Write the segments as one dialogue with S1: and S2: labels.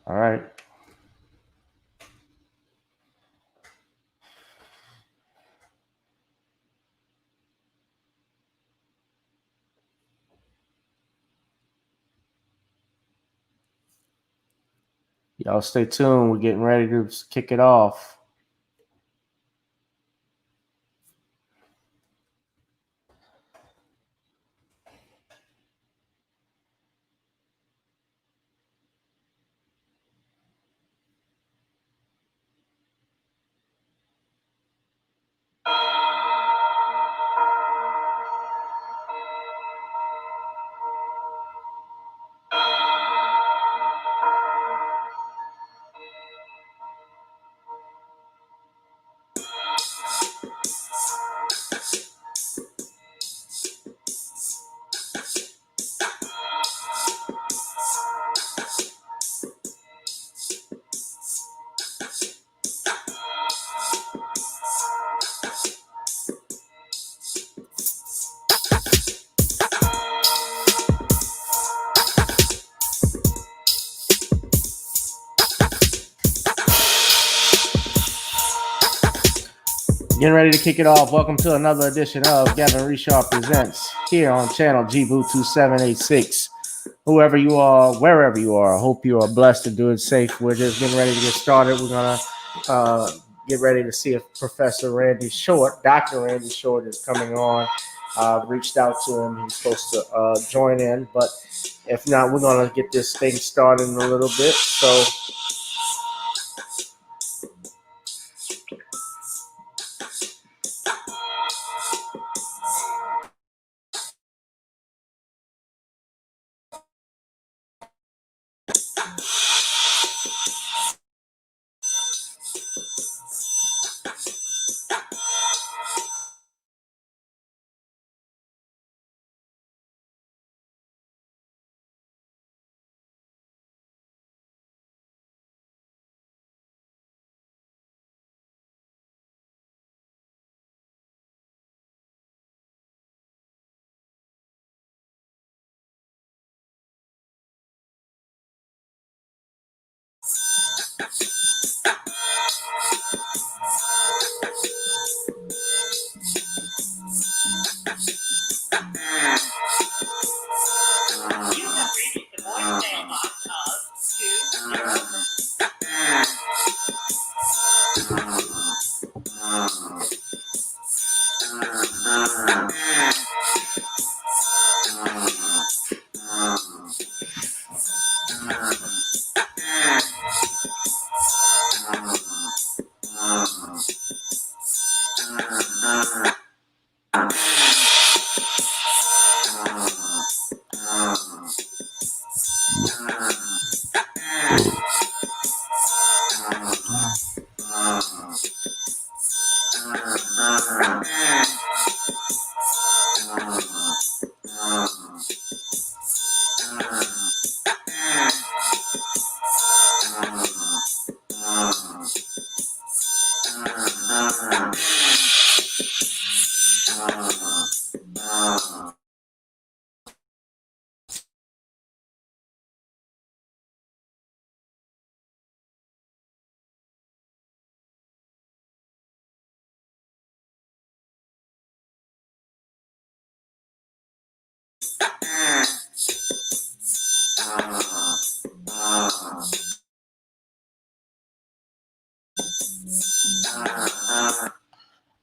S1: All right. Y'all stay tuned. We're getting ready to kick it off. Getting ready to kick it off. Welcome to another edition of Gavin Richard Presents here on channel GBoo2786. Whoever you are, wherever you are, I hope you are blessed and doing safe. We're just getting ready to get started. We're going to get ready to see if Professor Randy Short, Dr. Randy Short, is coming on. Reached out to him. He's supposed to join in, but if not, we're going to get this thing started in a little bit. So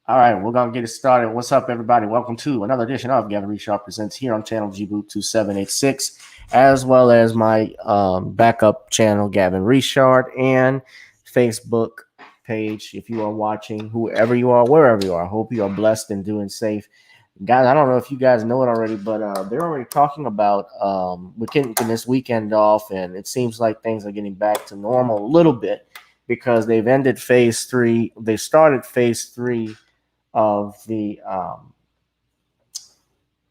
S1: all right, we're going to get it started. What's up, everybody? Welcome to another edition of Gavin Richard Presents here on channel GBoo2786, as well as my backup channel, Gavin Richard, and Facebook page. If you are watching, whoever you are, wherever you are, I hope you are blessed and doing safe. Guys, I don't know if you guys know it already, but they're already talking about we're getting this weekend off, and it seems like things are getting back to normal a little bit because they've ended phase 3. They started phase 3 of the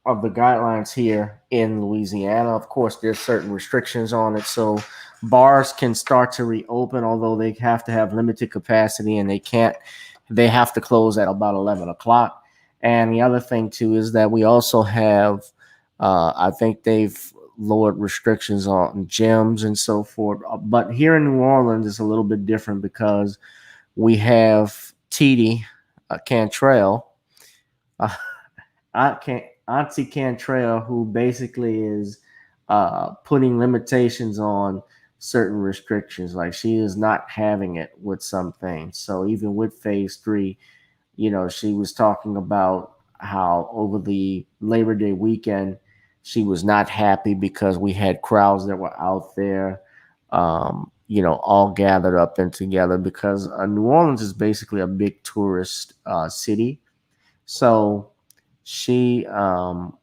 S1: guidelines here in Louisiana. Of course, there's certain restrictions on it, so bars can start to reopen, although they have to have limited capacity, and they have to close at about 11 o'clock. And the other thing too is that we also have, I think they've lowered restrictions on gyms and so forth. But here in New Orleans, it's a little bit different because we have TD Cantrell, uh, Auntie Cantrell, who basically is putting limitations on certain restrictions. Like she is not having it with some things. So even with phase 3, she was talking about how over the Labor Day weekend, she was not happy because we had crowds that were out there, all gathered up and together because New Orleans is basically a big tourist city. So she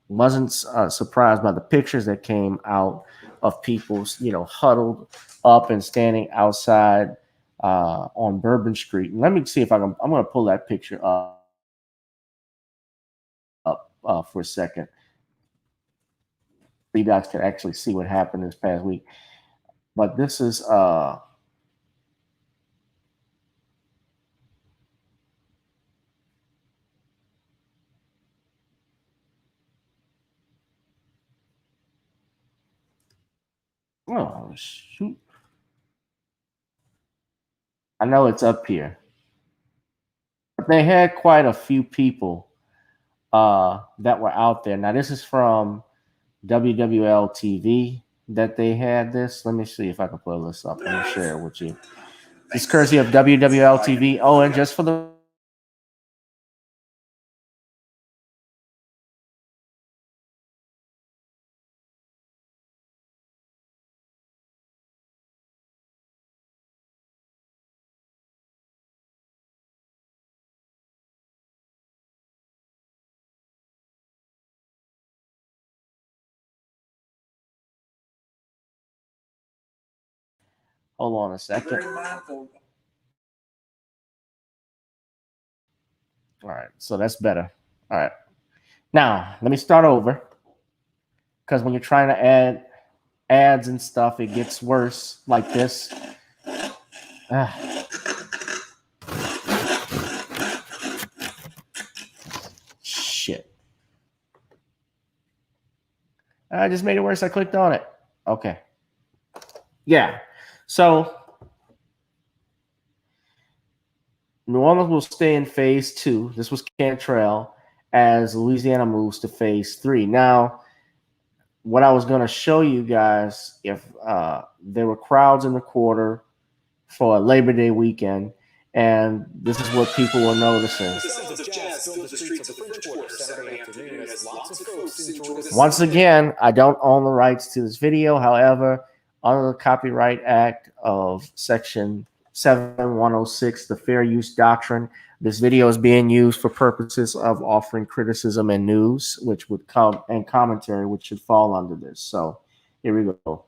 S1: wasn't surprised by the pictures that came out of people, huddled up and standing outside on Bourbon Street. And let me see if I'm going to pull that picture up for a second. You guys can actually see what happened this past week. But this is oh shoot. I know it's up here. But they had quite a few people that were out there. Now this is from WWL TV that they had this. Let me see if I can pull this up and share it with you. It's courtesy of WWL TV. Oh, and just for the hold on a second. All right, so that's better. All right. Now, let me start over because when you're trying to add ads and stuff, it gets worse like this. Ah, shit. I just made it worse. I clicked on it. Okay. Yeah. So New Orleans will stay in phase 2. This was Cantrell as Louisiana moves to phase 3. Now, what I was going to show you guys, if there were crowds in the quarter for Labor Day weekend, and this is what people were noticing. Once again, I don't own the rights to this video. However, under the Copyright Act of Section 7106, the Fair Use Doctrine, this video is being used for purposes of offering criticism and news, which would come, and commentary, which should fall under this. So here we go.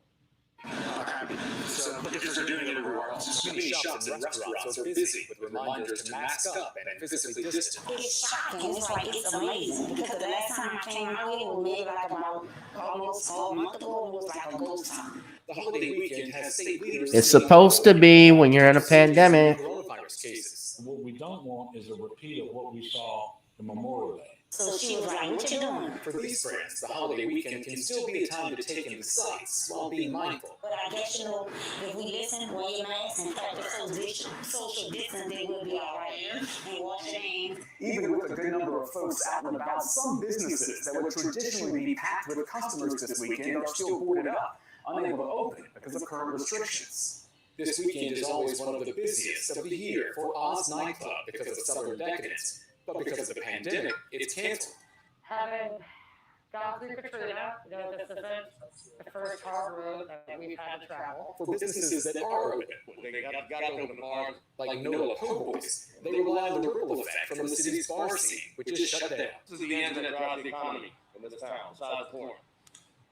S1: Many shops and restaurants are busy with reminders to mask up and physically distance. It's shocking. It's like it's amazing because the last time I came out here was maybe like about almost a month ago. It was like a ghost town. The holiday weekend has state leaders. It's supposed to be when you're in a pandemic. Coronavirus cases.
S2: What we don't want is a repeat of what we saw in Memorial Day.
S3: So she was like, what you doing?
S4: For these brands, the holiday weekend can still be a time to take in the sights while being mindful.
S3: But I guess, if we listen, wear your mask and practice social distancing, we'll be all right. And wash your hands.
S5: Even with a good number of folks out and about, some businesses that would traditionally be packed with customers this weekend are still boarded up, unable to open because of current restrictions.
S4: This weekend is always one of the busiest of the year for Oz nightclub because of Southern decadence. But because of the pandemic, it's canceled.
S6: Having gone through Katrina, this isn't the first hard road that we've had to travel.
S4: For businesses that are open, they got to open bars like Nola Po' Boys. They rely on the ripple effect from the city's bar scene, which is shut down.
S7: This is the engine that drives the economy in this town, besides porn.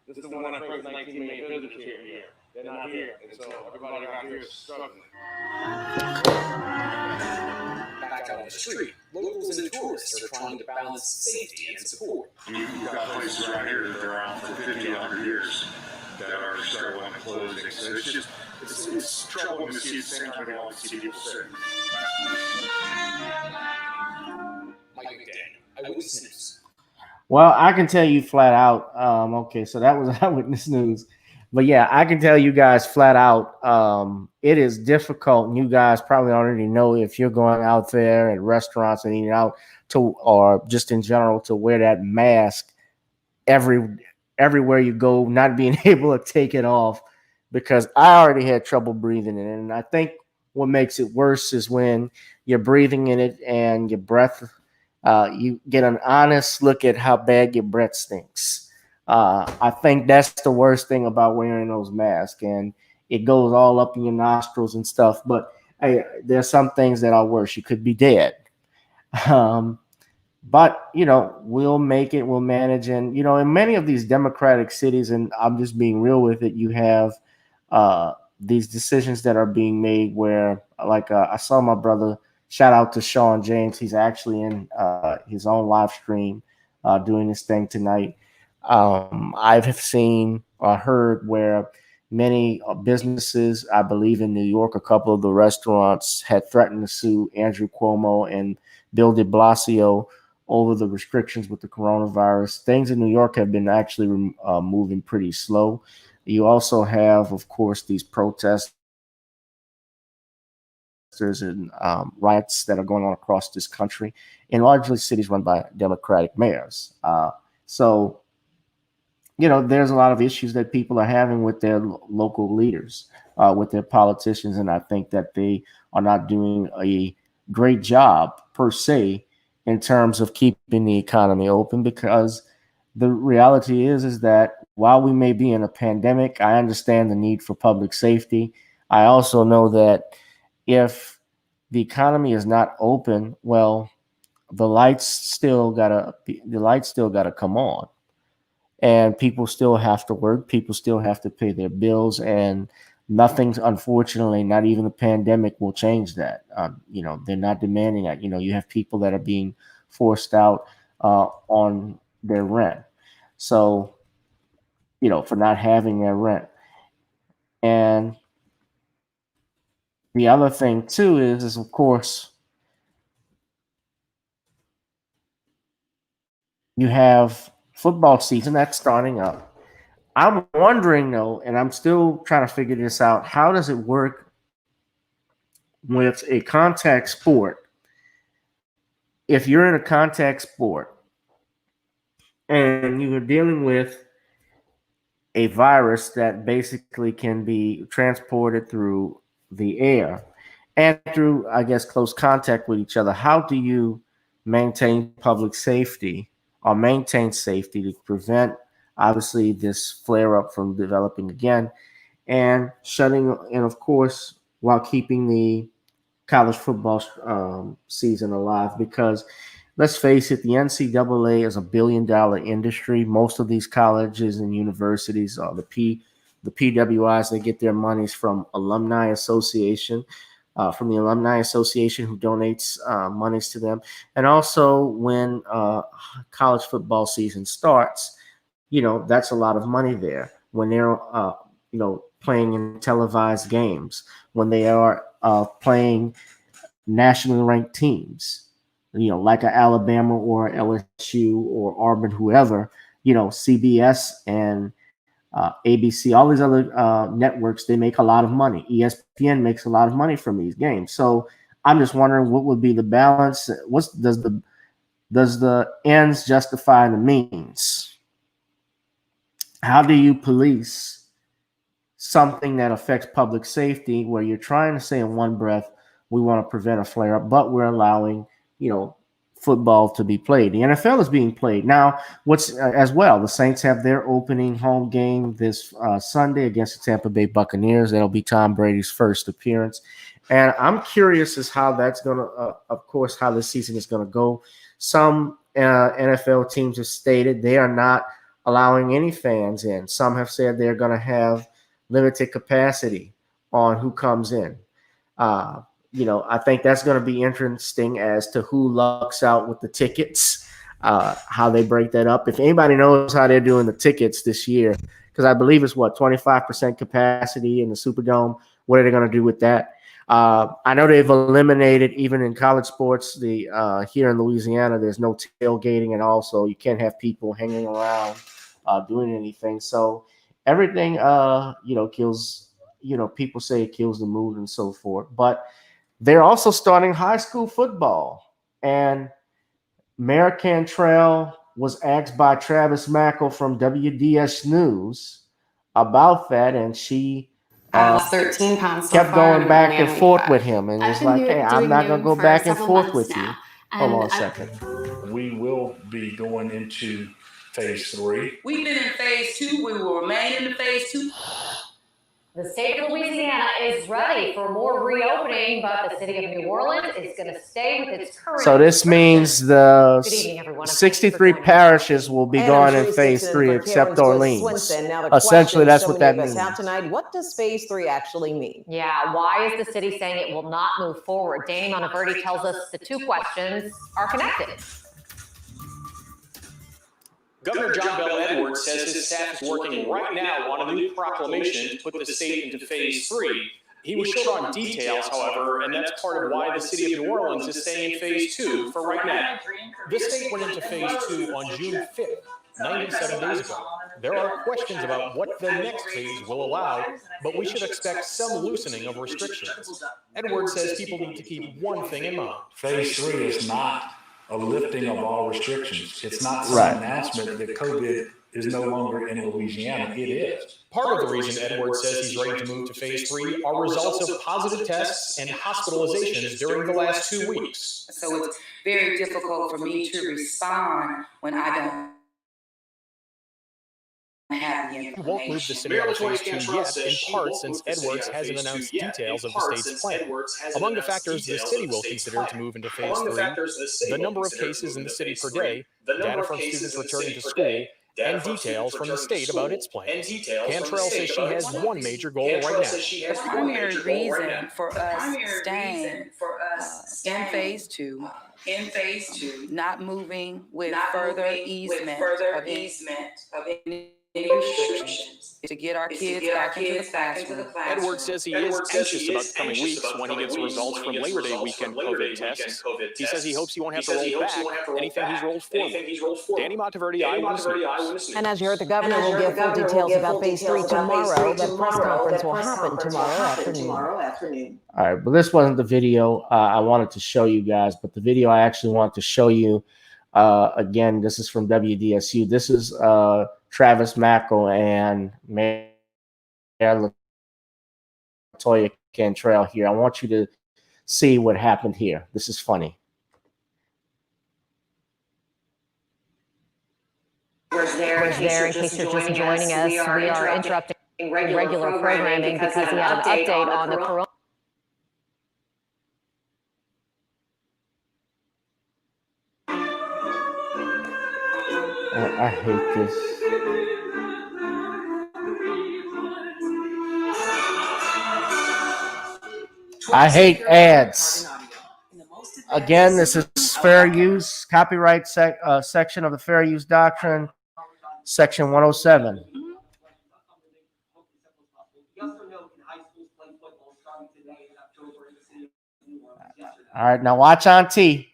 S7: This is the one that brings 19 million visitors here. They're not here, and so everybody out here is struggling.
S4: Back out on the street, locals and tourists are trying to balance safety and support.
S7: You've got places right here that are around for 50 to 100 years that are struggling and closing. So it's troubling to see the same time we always see people sick.
S4: Mike McDaniel, Eyewitness News.
S1: Well, I can tell you flat out. Okay, so that was eyewitness news, but yeah, I can tell you guys flat out. It is difficult, and you guys probably already know if you're going out there at restaurants and eating out to, or just in general, to wear that mask every everywhere you go, not being able to take it off because I already had trouble breathing in it. And I think what makes it worse is when you're breathing in it and your breath, you get an honest look at how bad your breath stinks. I think that's the worst thing about wearing those masks, and it goes all up in your nostrils and stuff. But hey, there's some things that are worse. You could be dead. Um, but we'll make it, we'll manage. And in many of these democratic cities, and I'm just being real with it, you have uh these decisions that are being made where, like, I saw my brother, shout out to Sean James, he's actually in his own live stream doing this thing tonight. I've seen or heard where many businesses, I believe in New York, a couple of the restaurants had threatened to sue Andrew Cuomo and Bill de Blasio over the restrictions with the coronavirus. Things in New York have been actually moving pretty slow. You also have, of course, these protesters and riots that are going on across this country, in largely cities run by Democratic mayors. So, there's a lot of issues that people are having with their local leaders, with their politicians, and I think that they are not doing a great job per se in terms of keeping the economy open, because the reality is that while we may be in a pandemic, I understand the need for public safety. I also know that if the economy is not open, well, the lights still gotta come on, and people still have to work. People still have to pay their bills, and nothing's, unfortunately, not even the pandemic will change that. They're not demanding that. You have people that are being forced out on their rent, so for not having their rent. And the other thing too is of course you have football season that's starting up. I'm wondering though, and I'm still trying to figure this out, how does it work with a contact sport? If you're in a contact sport and you're dealing with a virus that basically can be transported through the air and through, I guess, close contact with each other, how do you maintain public safety or maintain safety to prevent, obviously, this flare up from developing again, and shutting, and of course, while keeping the college football season alive? Because let's face it, the NCAA is $1 billion industry. Most of these colleges and universities are the PWIs. They get their monies from alumni association, from the alumni association who donates monies to them, and also when college football season starts, that's a lot of money there when they're playing in televised games, when they are playing nationally ranked teams, like a Alabama or LSU or Auburn, whoever. CBS and ABC, all these other networks, they make a lot of money. ESPN makes a lot of money from these games. So I'm just wondering what would be the balance. Does the ends justify the means? How do you police something that affects public safety where you're trying to say in one breath, we want to prevent a flare up, but we're allowing, football to be played. The NFL is being played now. What's as well, the Saints have their opening home game this Sunday against the Tampa Bay Buccaneers. That'll be Tom Brady's first appearance, and I'm curious as how that's going to, of course, how this season is going to go. Some NFL teams have stated they are not allowing any fans in. Some have said they're going to have limited capacity on who comes in. I think that's going to be interesting as to who lucks out with the tickets, how they break that up. If anybody knows how they're doing the tickets this year, because I believe it's 25% capacity in the Superdome. What are they going to do with that? I know they've eliminated, even in college sports, the here in Louisiana, there's no tailgating and also you can't have people hanging around doing anything. So everything, kills, people say it kills the mood and so forth. But they're also starting high school football. And Mayor Cantrell was asked by Travis Mackle from WDS News about that, and she
S8: I lost 13 pounds.
S1: kept going back and forth with him, and was like, "Hey, I'm not gonna go back and forth with you." Hold on a second.
S2: We will be going into phase 3.
S9: We've been in phase 2. We will remain in phase 2.
S6: The state of Louisiana is ready for more reopening, but the city of New Orleans is going to stay with its current.
S1: So this means the
S6: Good evening, everyone.
S1: 63 parishes will be gone in phase 3, except Orleans. Essentially, that's what that means.
S10: Tonight, what does phase 3 actually mean?
S6: Yeah, why is the city saying it will not move forward? Danny Monteverdi tells us the two questions are connected.
S4: Governor John Bell Edwards says his staff is working right now on a new proclamation to put the state into phase 3. He was short on details, however, and that's part of why the city of New Orleans is staying in phase 2 for right now. The state went into phase 2 on June 5th, 97 days ago. There are questions about what the next phase will allow, but we should expect some loosening of restrictions. Edwards says people need to keep one thing in mind.
S2: Phase 3 is not a lifting of all restrictions. It's not some announcement that COVID is no longer in Louisiana. It is.
S4: Part of the reason Edwards says he's ready to move to phase 3 are results of positive tests and hospitalizations during the last 2 weeks.
S9: So it's very difficult for me to respond when I don't have the
S4: He
S9: information.
S4: won't move the city out of phase 2 yet, in part since Edwards hasn't announced details of the state's plan. Among the factors the city will consider to move into phase 3, the number of cases in the city per day, data from students returning to school, and details from the state about its plan. Cantrell says she has one major goal right now.
S9: The primary reason for us staying in phase 2, not moving with further easement of any restrictions, to get our kids back into the classroom.
S4: Edwards says he is anxious about the coming weeks when he gets results from Labor Day weekend COVID tests. He says he hopes he won't have to roll back anything he's rolled forward. Danny Monteverdi, Eyewitness News.
S10: And as you heard, the governor will give full details about phase 3 tomorrow. The press conference will happen tomorrow afternoon.
S1: All right, but this wasn't the video I wanted to show you guys, but the video I actually want to show you, again, this is from WDSU. This is Travis Mackle and Mayor Latoya Cantrell here. I want you to see what happened here. This is funny.
S6: We're there in case you're just joining us. We are interrupting regular programming because he had an update on the corona.
S1: I hate this. I hate ads. Again, this is fair use, copyright section of the Fair Use Doctrine, Section 107. All right, now watch on T.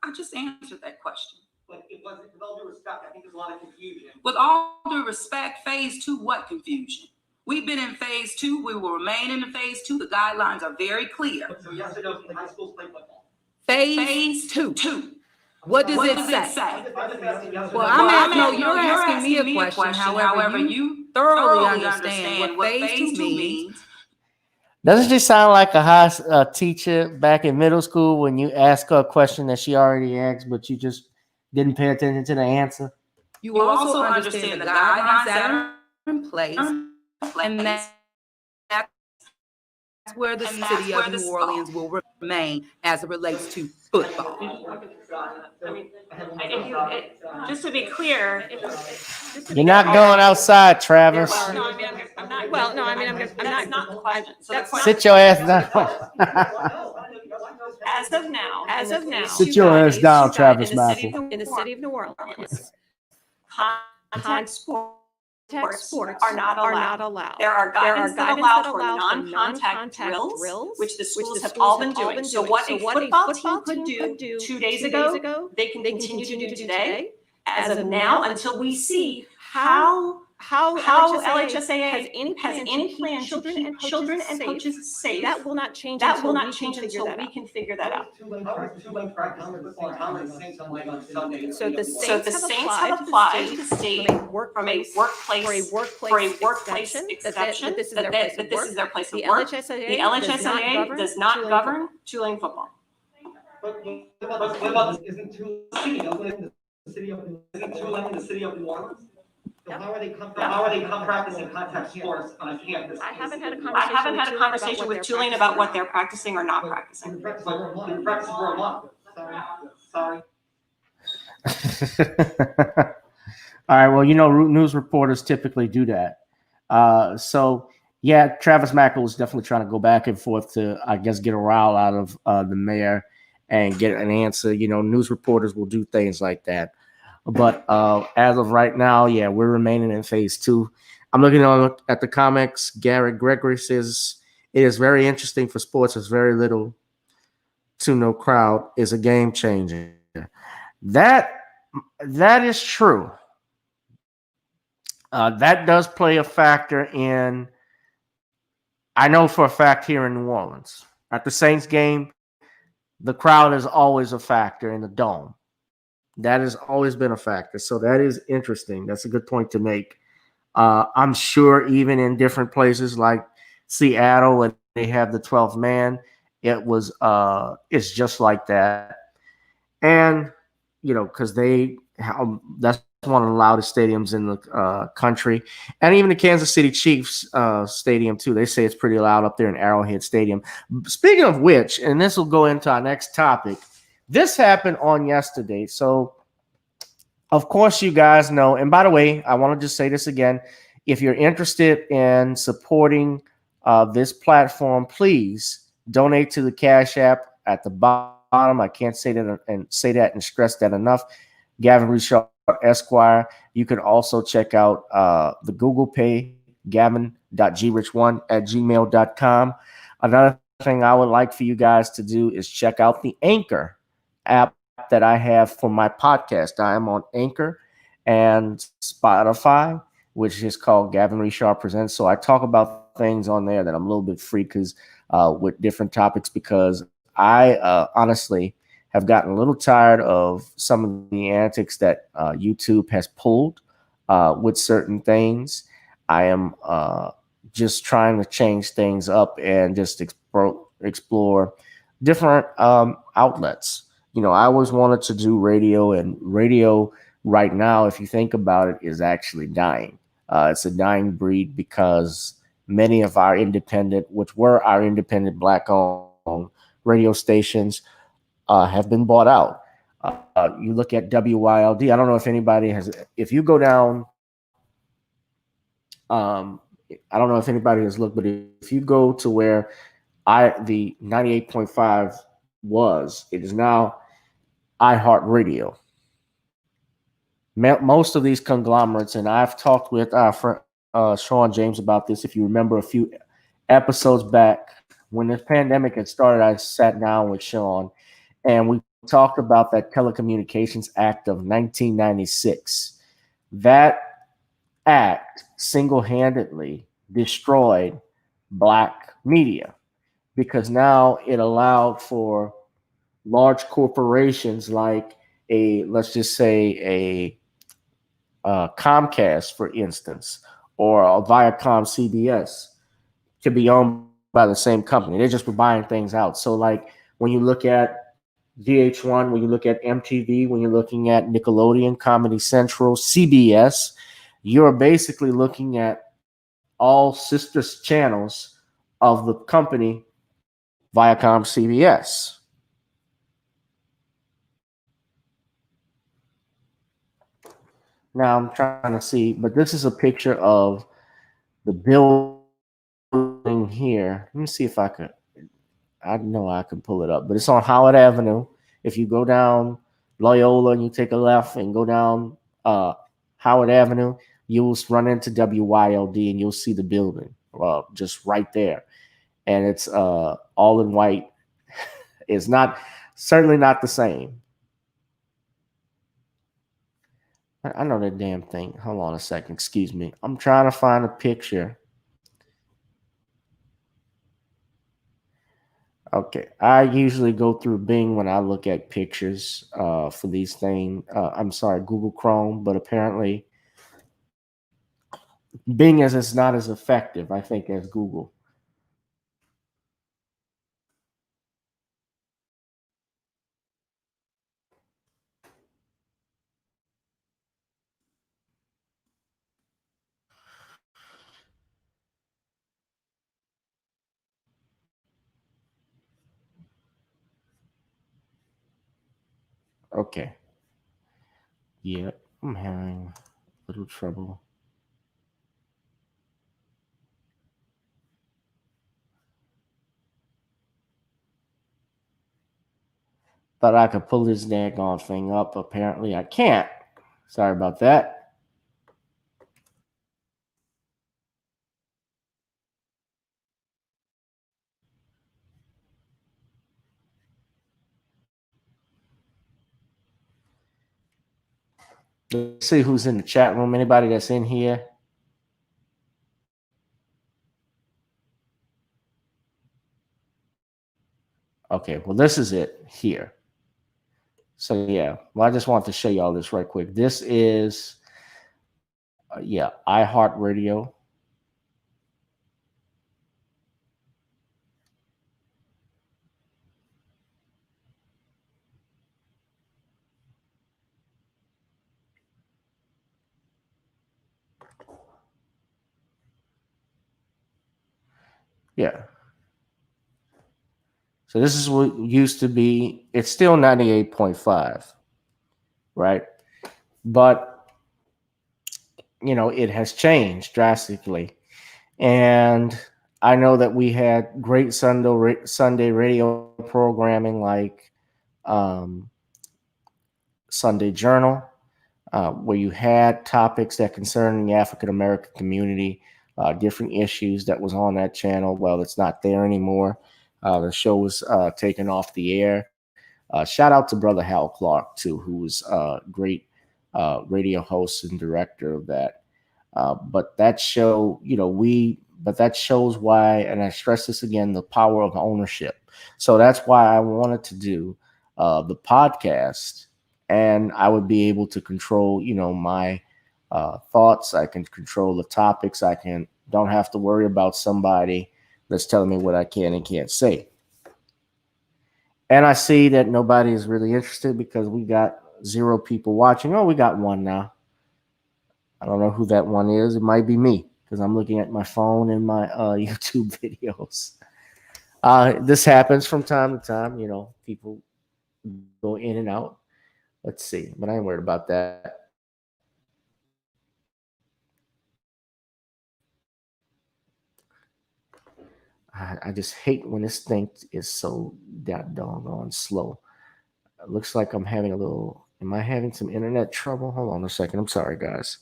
S9: I just answered that question.
S11: But it wasn't, with all due respect, I think there's a lot of confusion.
S9: With all due respect, phase 2, what confusion? We've been in phase 2. We will remain in the phase 2. The guidelines are very clear.
S11: So yes or no, can high schools play football?
S9: Phase 2. What does it say? Well, you're asking me a question. However, you thoroughly understand what phase 2 means.
S1: Doesn't it sound like a high teacher back in middle school when you ask her a question that she already asked, but you just didn't pay attention to the answer?
S9: You also understand the guidelines that are in place, and that's where the city of New Orleans will remain as it relates to football.
S6: I mean, just to be clear,
S1: you're not going outside, Travis.
S6: No, I mean, I'm not. Well, no, I mean, that's not the question.
S1: Sit your ass down.
S6: As of now,
S1: sit your ass down, Travis Mackle.
S6: In the city of New Orleans, contact sports sports are not allowed. There are guidance that allow for non-contact drills, which the schools have all been doing. So what a football team could do 2 days ago, they can continue to do today. As of now, until we see how LHSAA has any plan to keep children and coaches safe. That will not change until we can figure that out. So the Saints have applied to the state from a workplace exception that this is their place of work. The LHSAA does not govern Tulane football.
S11: But what about isn't Tulane the city of New Orleans? So how are they practicing contact sports on campus?
S6: I haven't had a conversation with Tulane about what they're practicing or not practicing.
S11: You're practicing for a month. Sorry.
S1: All right. Well, news reporters typically do that. So yeah, Travis Mackle was definitely trying to go back and forth to, I guess, get a rile out of the mayor and get an answer. News reporters will do things like that. But as of right now, yeah, we're remaining in phase 2. I'm looking at the comics. Garrett Gregory says it is very interesting for sports. There's very little to no crowd. Is a game changer. That is true. That does play a factor in. I know for a fact here in New Orleans at the Saints game, the crowd is always a factor in the dome. That has always been a factor. So that is interesting. That's a good point to make. I'm sure even in different places like Seattle, when they have the 12th man, it's just like that. And, because that's one of the loudest stadiums in the country. And even the Kansas City Chiefs stadium, too. They say it's pretty loud up there in Arrowhead Stadium. Speaking of which, and this will go into our next topic, this happened on yesterday. So, of course, you guys know. And by the way, I want to just say this again. If you're interested in supporting this platform, please donate to the Cash App at the bottom. I can't say that and stress that enough. Gavin Richard Esquire. You can also check out the Google Pay, gavin.grich1@gmail.com. Another thing I would like for you guys to do is check out the Anchor app that I have for my podcast. I am on Anchor and Spotify, which is called Gavin Richard Presents. So I talk about things on there that I'm a little bit free with different topics, because I honestly have gotten a little tired of some of the antics that YouTube has pulled with certain things. I am just trying to change things up and just explore different outlets. I always wanted to do radio, and radio right now, if you think about it, is actually dying. It's a dying breed because many of our independent Black-owned radio stations have been bought out. You look at WYLD. I don't know if anybody if you go down, I don't know if anybody has looked, but if you go to where the 98.5 was, it is now iHeartRadio. Most of these conglomerates, and I've talked with our friend Sean James about this. If you remember a few episodes back, when this pandemic had started, I sat down with Sean and we talked about that Telecommunications Act of 1996. That act single-handedly destroyed Black media, because now it allowed for large corporations like let's just say a Comcast, for instance, or a Viacom CBS to be owned by the same company. They just were buying things out. So like when you look at VH1, when you look at MTV, when you're looking at Nickelodeon, Comedy Central, CBS, you're basically looking at all sister channels of the company Viacom CBS. Now I'm trying to see, but this is a picture of the building here. Let me see if I know I can pull it up, but it's on Howard Avenue. If you go down Loyola and you take a left and go down Howard Avenue, you'll run into WYLD and you'll see the building just right there. And it's all in white. It's certainly not the same. I know that damn thing. Hold on a second. Excuse me. I'm trying to find a picture. Okay. I usually go through Bing when I look at pictures for these things. I'm sorry, Google Chrome, but apparently Bing is not as effective, I think, as Google. Okay. Yep. I'm having a little trouble. Thought I could pull this daggone thing up. Apparently, I can't. Sorry about that. Let's see who's in the chat room. Anybody that's in here? Okay, well, this is it here. So, yeah, well, I just want to show you all this right quick. This is, iHeartRadio. Yeah. So this is what used to be. It's still 98.5, right? But, it has changed drastically. And I know that we had great Sunday radio programming like Sunday Journal, where you had topics that concern the African American community, different issues that was on that channel. Well, it's not there anymore. The show was taken off the air. Shout out to Brother Hal Clark, too, who was a great radio host and director of that. But that show, but that shows why, and I stress this again, the power of ownership. So that's why I wanted to do the podcast, and I would be able to control, my thoughts. I can control the topics. Don't have to worry about somebody that's telling me what I can and can't say. And I see that nobody is really interested because we got 0 people watching. Oh, we got 1 now. I don't know who that one is. It might be me because I'm looking at my phone and my YouTube videos. This happens from time to time. People go in and out. Let's see, but I ain't worried about that. I just hate when this thing is so that doggone slow. It looks like I'm having am I having some internet trouble? Hold on a second. I'm sorry, guys.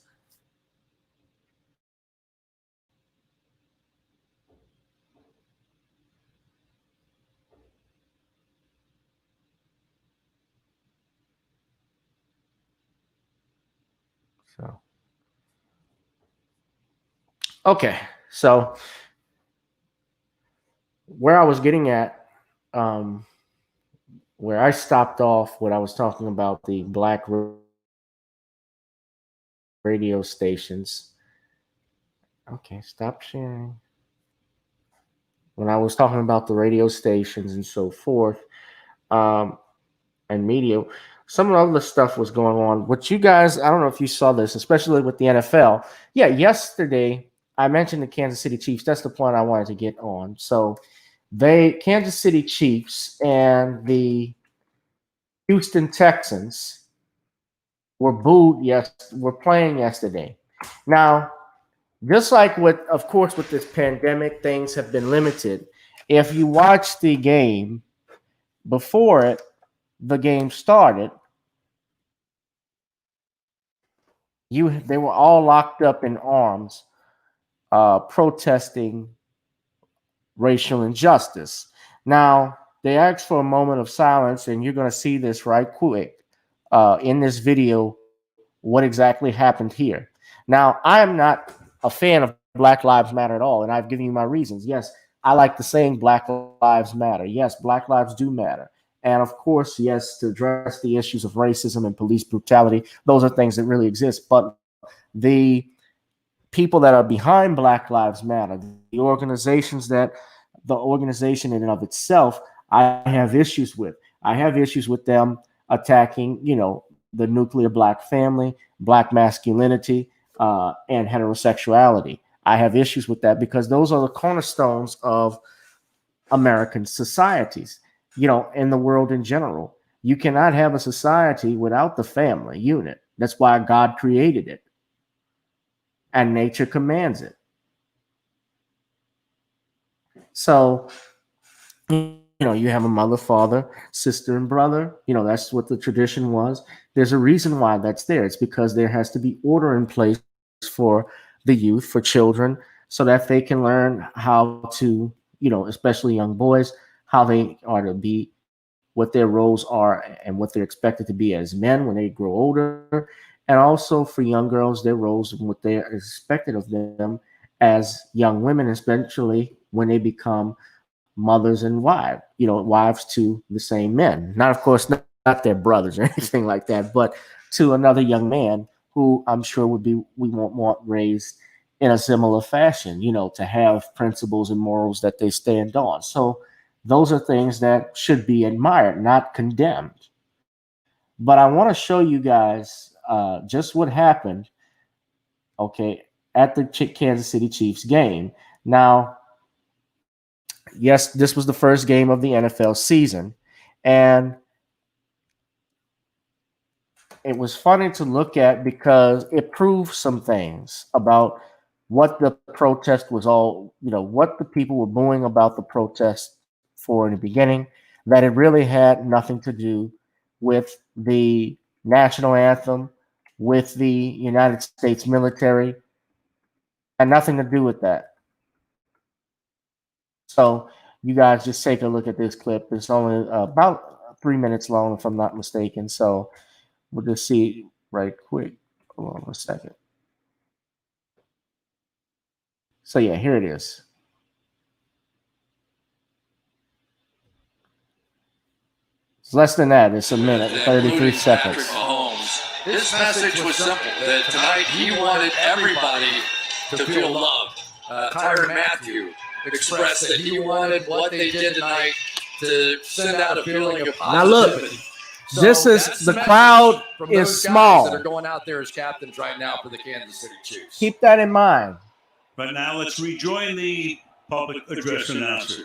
S1: So, okay. So where I was getting at, where I stopped off, what I was talking about the black radio stations. Okay, stop sharing. When I was talking about the radio stations and so forth, and media, some of the other stuff was going on. What you guys, I don't know if you saw this, especially with the NFL. Yeah, yesterday I mentioned the Kansas City Chiefs. That's the point I wanted to get on. So Kansas City Chiefs and the Houston Texans were were playing yesterday. Now, just like of course, with this pandemic, things have been limited. If you watch the game before the game started, they were all locked up in arms, protesting racial injustice. Now, they asked for a moment of silence, and you're going to see this right quick in this video what exactly happened here. Now, I am not a fan of Black Lives Matter at all, and I've given you my reasons. Yes, I like the saying Black Lives Matter. Yes, Black lives do matter. And of course, yes, to address the issues of racism and police brutality, those are things that really exist. But the people that are behind Black Lives Matter, the organization in and of itself, I have issues with. I have issues with them attacking, the nuclear Black family, Black masculinity, and heterosexuality. I have issues with that because those are the cornerstones of American societies, in the world in general. You cannot have a society without the family unit. That's why God created it. And nature commands it. So, you have a mother, father, sister, and brother. That's what the tradition was. There's a reason why that's there. It's because there has to be order in place for the youth, for children, so that they can learn how to, especially young boys, how they are to be, what their roles are, and what they're expected to be as men when they grow older. And also for young girls, their roles and what they are expected of them as young women, especially when they become mothers and wives to the same men. Not, of course, not their brothers or anything like that, but to another young man who I'm sure we won't want raised in a similar fashion, to have principles and morals that they stand on. So those are things that should be admired, not condemned. But I want to show you guys just what happened, okay, at the Kansas City Chiefs game. Now, yes, this was the first game of the NFL season, and it was funny to look at because it proved some things about what the protest was all, what the people were booing about the protest for in the beginning, that it really had nothing to do with the national anthem, with the United States military, and nothing to do with that. So you guys just take a look at this clip. It's only about 3 minutes long, if I'm not mistaken. So we'll just see right quick. Hold on a second. So yeah, here it is. It's less than that. It's a minute and 33 seconds.
S12: His message was simple, that tonight he wanted everybody to feel loved. Tyrann Mathieu expressed that he wanted what they did tonight to send out a feeling of positivity.
S1: Now look, this is the crowd is small.
S12: That are going out there as captains right now for the Kansas City Chiefs.
S1: Keep that in mind.
S13: But now let's rejoin the public address announcer.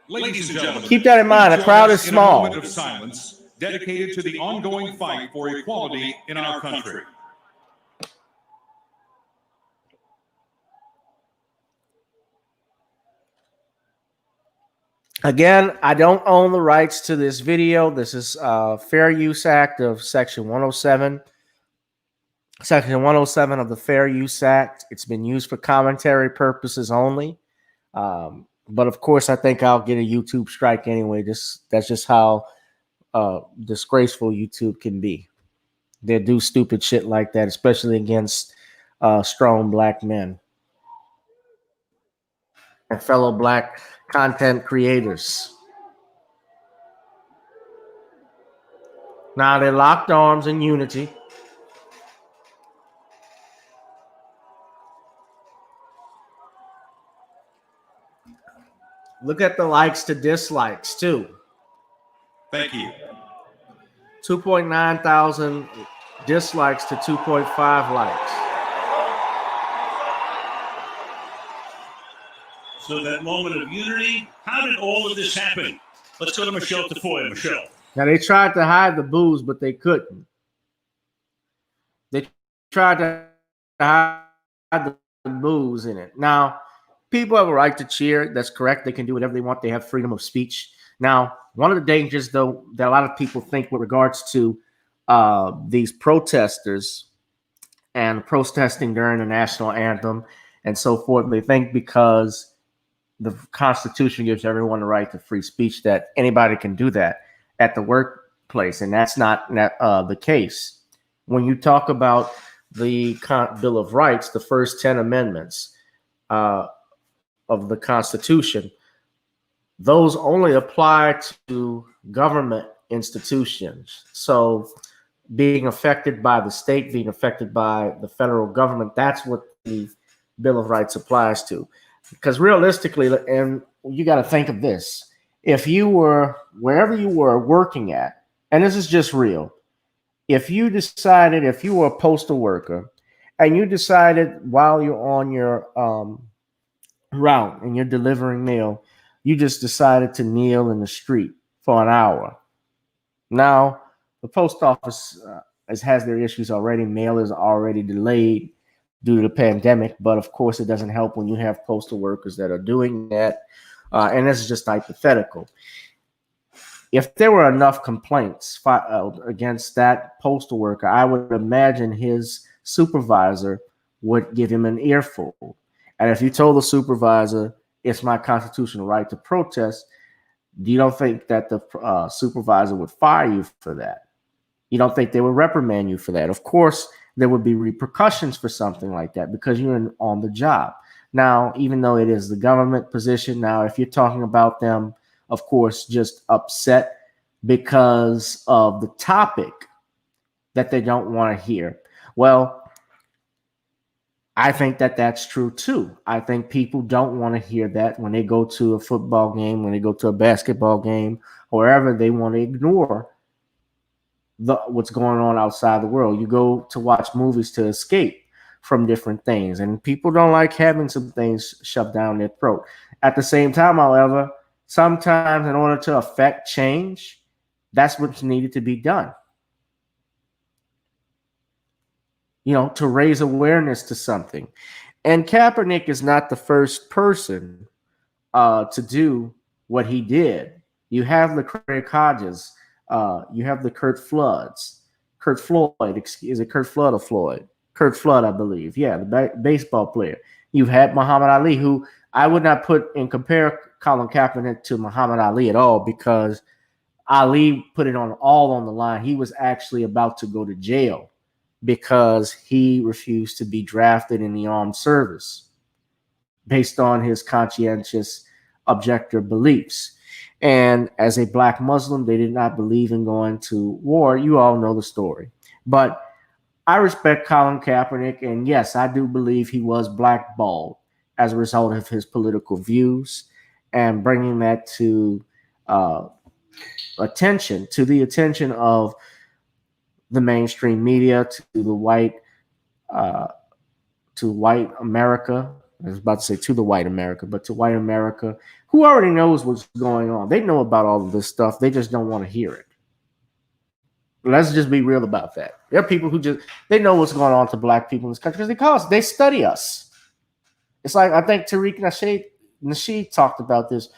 S14: Ladies and gentlemen,
S1: keep that in mind. The crowd is small.
S14: In a moment of silence dedicated to the ongoing fight for equality in our country.
S1: Again, I don't own the rights to this video. This is Fair Use Act of Section 107. Section 107 of the Fair Use Act. It's been used for commentary purposes only. But of course, I think I'll get a YouTube strike anyway. That's just how disgraceful YouTube can be. They do stupid shit like that, especially against strong Black men and fellow Black content creators. Now they locked arms in unity. Look at the likes to dislikes too.
S14: Thank you.
S1: 2.9 thousand dislikes to 2.5 likes.
S13: So that moment of unity, how did all of this happen? Let's go to Michelle Tafoya. Michelle.
S1: Now, they tried to hide the boos, but they couldn't. They tried to hide the boos in it. Now, people have a right to cheer. That's correct. They can do whatever they want. They have freedom of speech. Now, one of the dangers, though, that a lot of people think with regards to these protesters and protesting during the national anthem and so forth. They think because the Constitution gives everyone the right to free speech that anybody can do that at the workplace, and that's not the case. When you talk about the Bill of Rights, the first 10 amendments of the Constitution, those only apply to government institutions. So being affected by the state, being affected by the federal government, that's what the Bill of Rights applies to. Because realistically, and you got to think of this, if you were, wherever you were working at, and this is just real, if you decided, if you were a postal worker, and you decided while you're on your route and you're delivering mail, you just decided to kneel in the street for an hour. Now, the post office has their issues already. Mail is already delayed due to the pandemic, but of course, it doesn't help when you have postal workers that are doing that. And this is just hypothetical. If there were enough complaints filed against that postal worker, I would imagine his supervisor would give him an earful. And if you told the supervisor, it's my constitutional right to protest, you don't think that the supervisor would fire you for that? You don't think they would reprimand you for that? Of course, there would be repercussions for something like that because you're on the job. Now, even though it is the government position, now, if you're talking about them, of course, just upset because of the topic that they don't want to hear, well, I think that that's true too. I think people don't want to hear that when they go to a football game, when they go to a basketball game, or wherever. They want to ignore what's going on outside the world. You go to watch movies to escape from different things, and people don't like having some things shoved down their throat. At the same time, however, sometimes in order to affect change, that's what's needed to be done. You know, to raise awareness to something. And Kaepernick is not the first person to do what he did. You have the Craig Hodges, you have the Kurt Floyd, is it Kurt Flood or Floyd? Kurt Flood, I believe. Yeah, the baseball player. You've had Muhammad Ali, who I would not put and compare Colin Kaepernick to Muhammad Ali at all, because Ali put it all on the line. He was actually about to go to jail because he refused to be drafted in the armed service based on his conscientious objector beliefs. And as a black Muslim, they did not believe in going to war. You all know the story. But I respect Colin Kaepernick, and yes, I do believe he was blackballed as a result of his political views, and bringing that to the attention of the mainstream media, to the white America. I was about to say to the white America, but to white America, who already knows what's going on. They know about all of this stuff. They just don't want to hear it. Let's just be real about that. There are people who they know what's going on to black people in this country because they study us. It's like, I think Tariq Nasheed talked about this.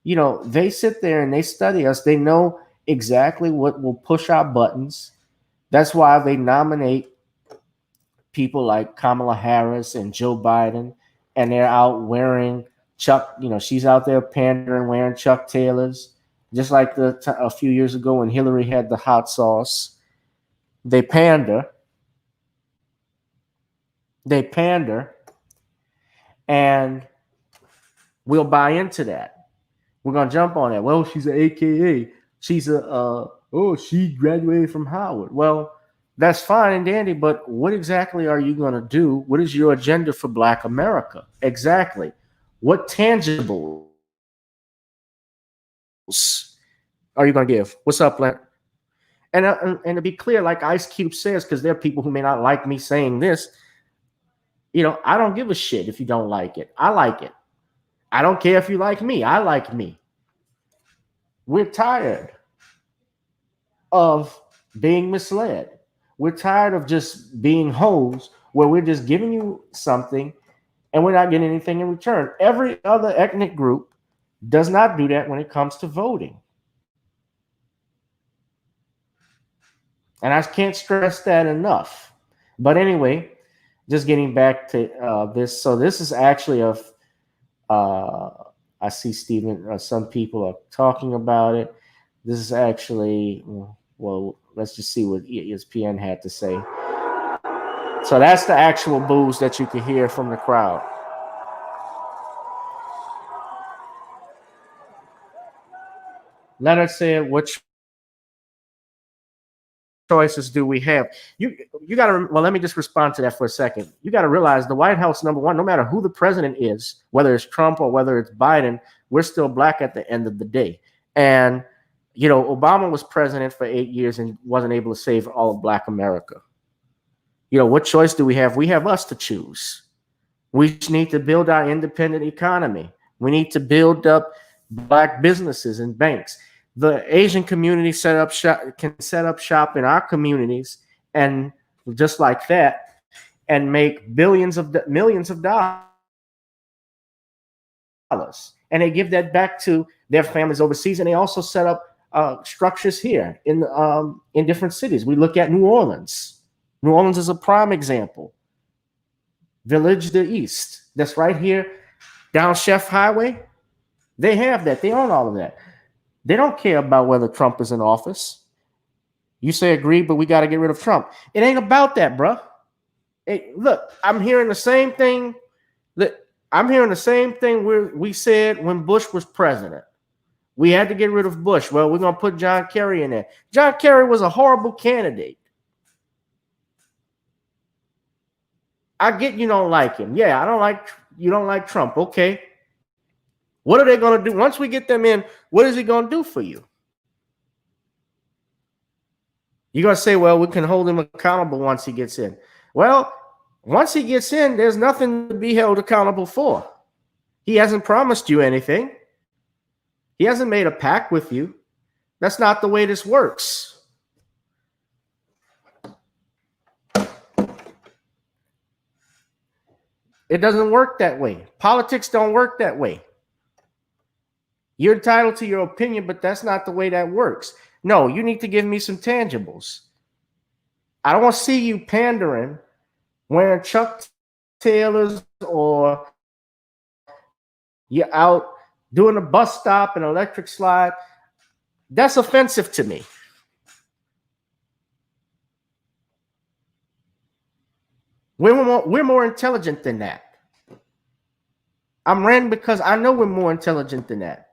S1: You know, they sit there and they study us. They know exactly what will push our buttons. That's why they nominate people like Kamala Harris and Joe Biden, and they're out wearing Chuck, she's out there pandering, wearing Chuck Taylors, just like a few years ago when Hillary had the hot sauce. They pander, and we'll buy into that. We're going to jump on that. Well, she's an AKA. She's she graduated from Howard. Well, that's fine and dandy, but what exactly are you going to do? What is your agenda for Black America? Exactly. What tangibles are you going to give? What's up, Lent? And to be clear, like Ice Cube says, because there are people who may not like me saying this, I don't give a shit if you don't like it. I like it. I don't care if you like me. I like me. We're tired of being misled. We're tired of just being hoes where we're just giving you something and we're not getting anything in return. Every other ethnic group does not do that when it comes to voting. And I can't stress that enough. But anyway, just getting back to this. So this is actually I see Stephen, some people are talking about it. This is actually, well, let's just see what ESPN had to say. So that's the actual boos that you can hear from the crowd. Leonard said, which choices do we have? You got to, well, let me just respond to that for a second. You got to realize the White House, number one, no matter who the president is, whether it's Trump or whether it's Biden, we're still black at the end of the day. And, you know, Obama was president for 8 years and wasn't able to save all of black America. You know, what choice do we have? We have us to choose. We need to build our independent economy. We need to build up black businesses and banks. The Asian community can set up shop in our communities, and just like that, and make millions of dollars. And they give that back to their families overseas, and they also set up structures here in different cities. We look at New Orleans. New Orleans is a prime example. Village de East, that's right here down Chef Highway. They have that. They own all of that. They don't care about whether Trump is in office. You say agree, but we got to get rid of Trump. It ain't about that, bro. Look, I'm hearing the same thing. I'm hearing the same thing we said when Bush was president. We had to get rid of Bush. Well, we're going to put John Kerry in there. John Kerry was a horrible candidate. I get you don't like him. Yeah, you don't like Trump. Okay. What are they going to do? Once we get them in, what is he going to do for you? You're going to say, well, we can hold him accountable once he gets in. Well, once he gets in, there's nothing to be held accountable for. He hasn't promised you anything. He hasn't made a pact with you. That's not the way this works. It doesn't work that way. Politics don't work that way. You're entitled to your opinion, but that's not the way that works. No, you need to give me some tangibles. I don't want to see you pandering, wearing Chuck Taylors, or you're out doing a bus stop and electric slide. That's offensive to me. We're more intelligent than that. I'm ranting because I know we're more intelligent than that.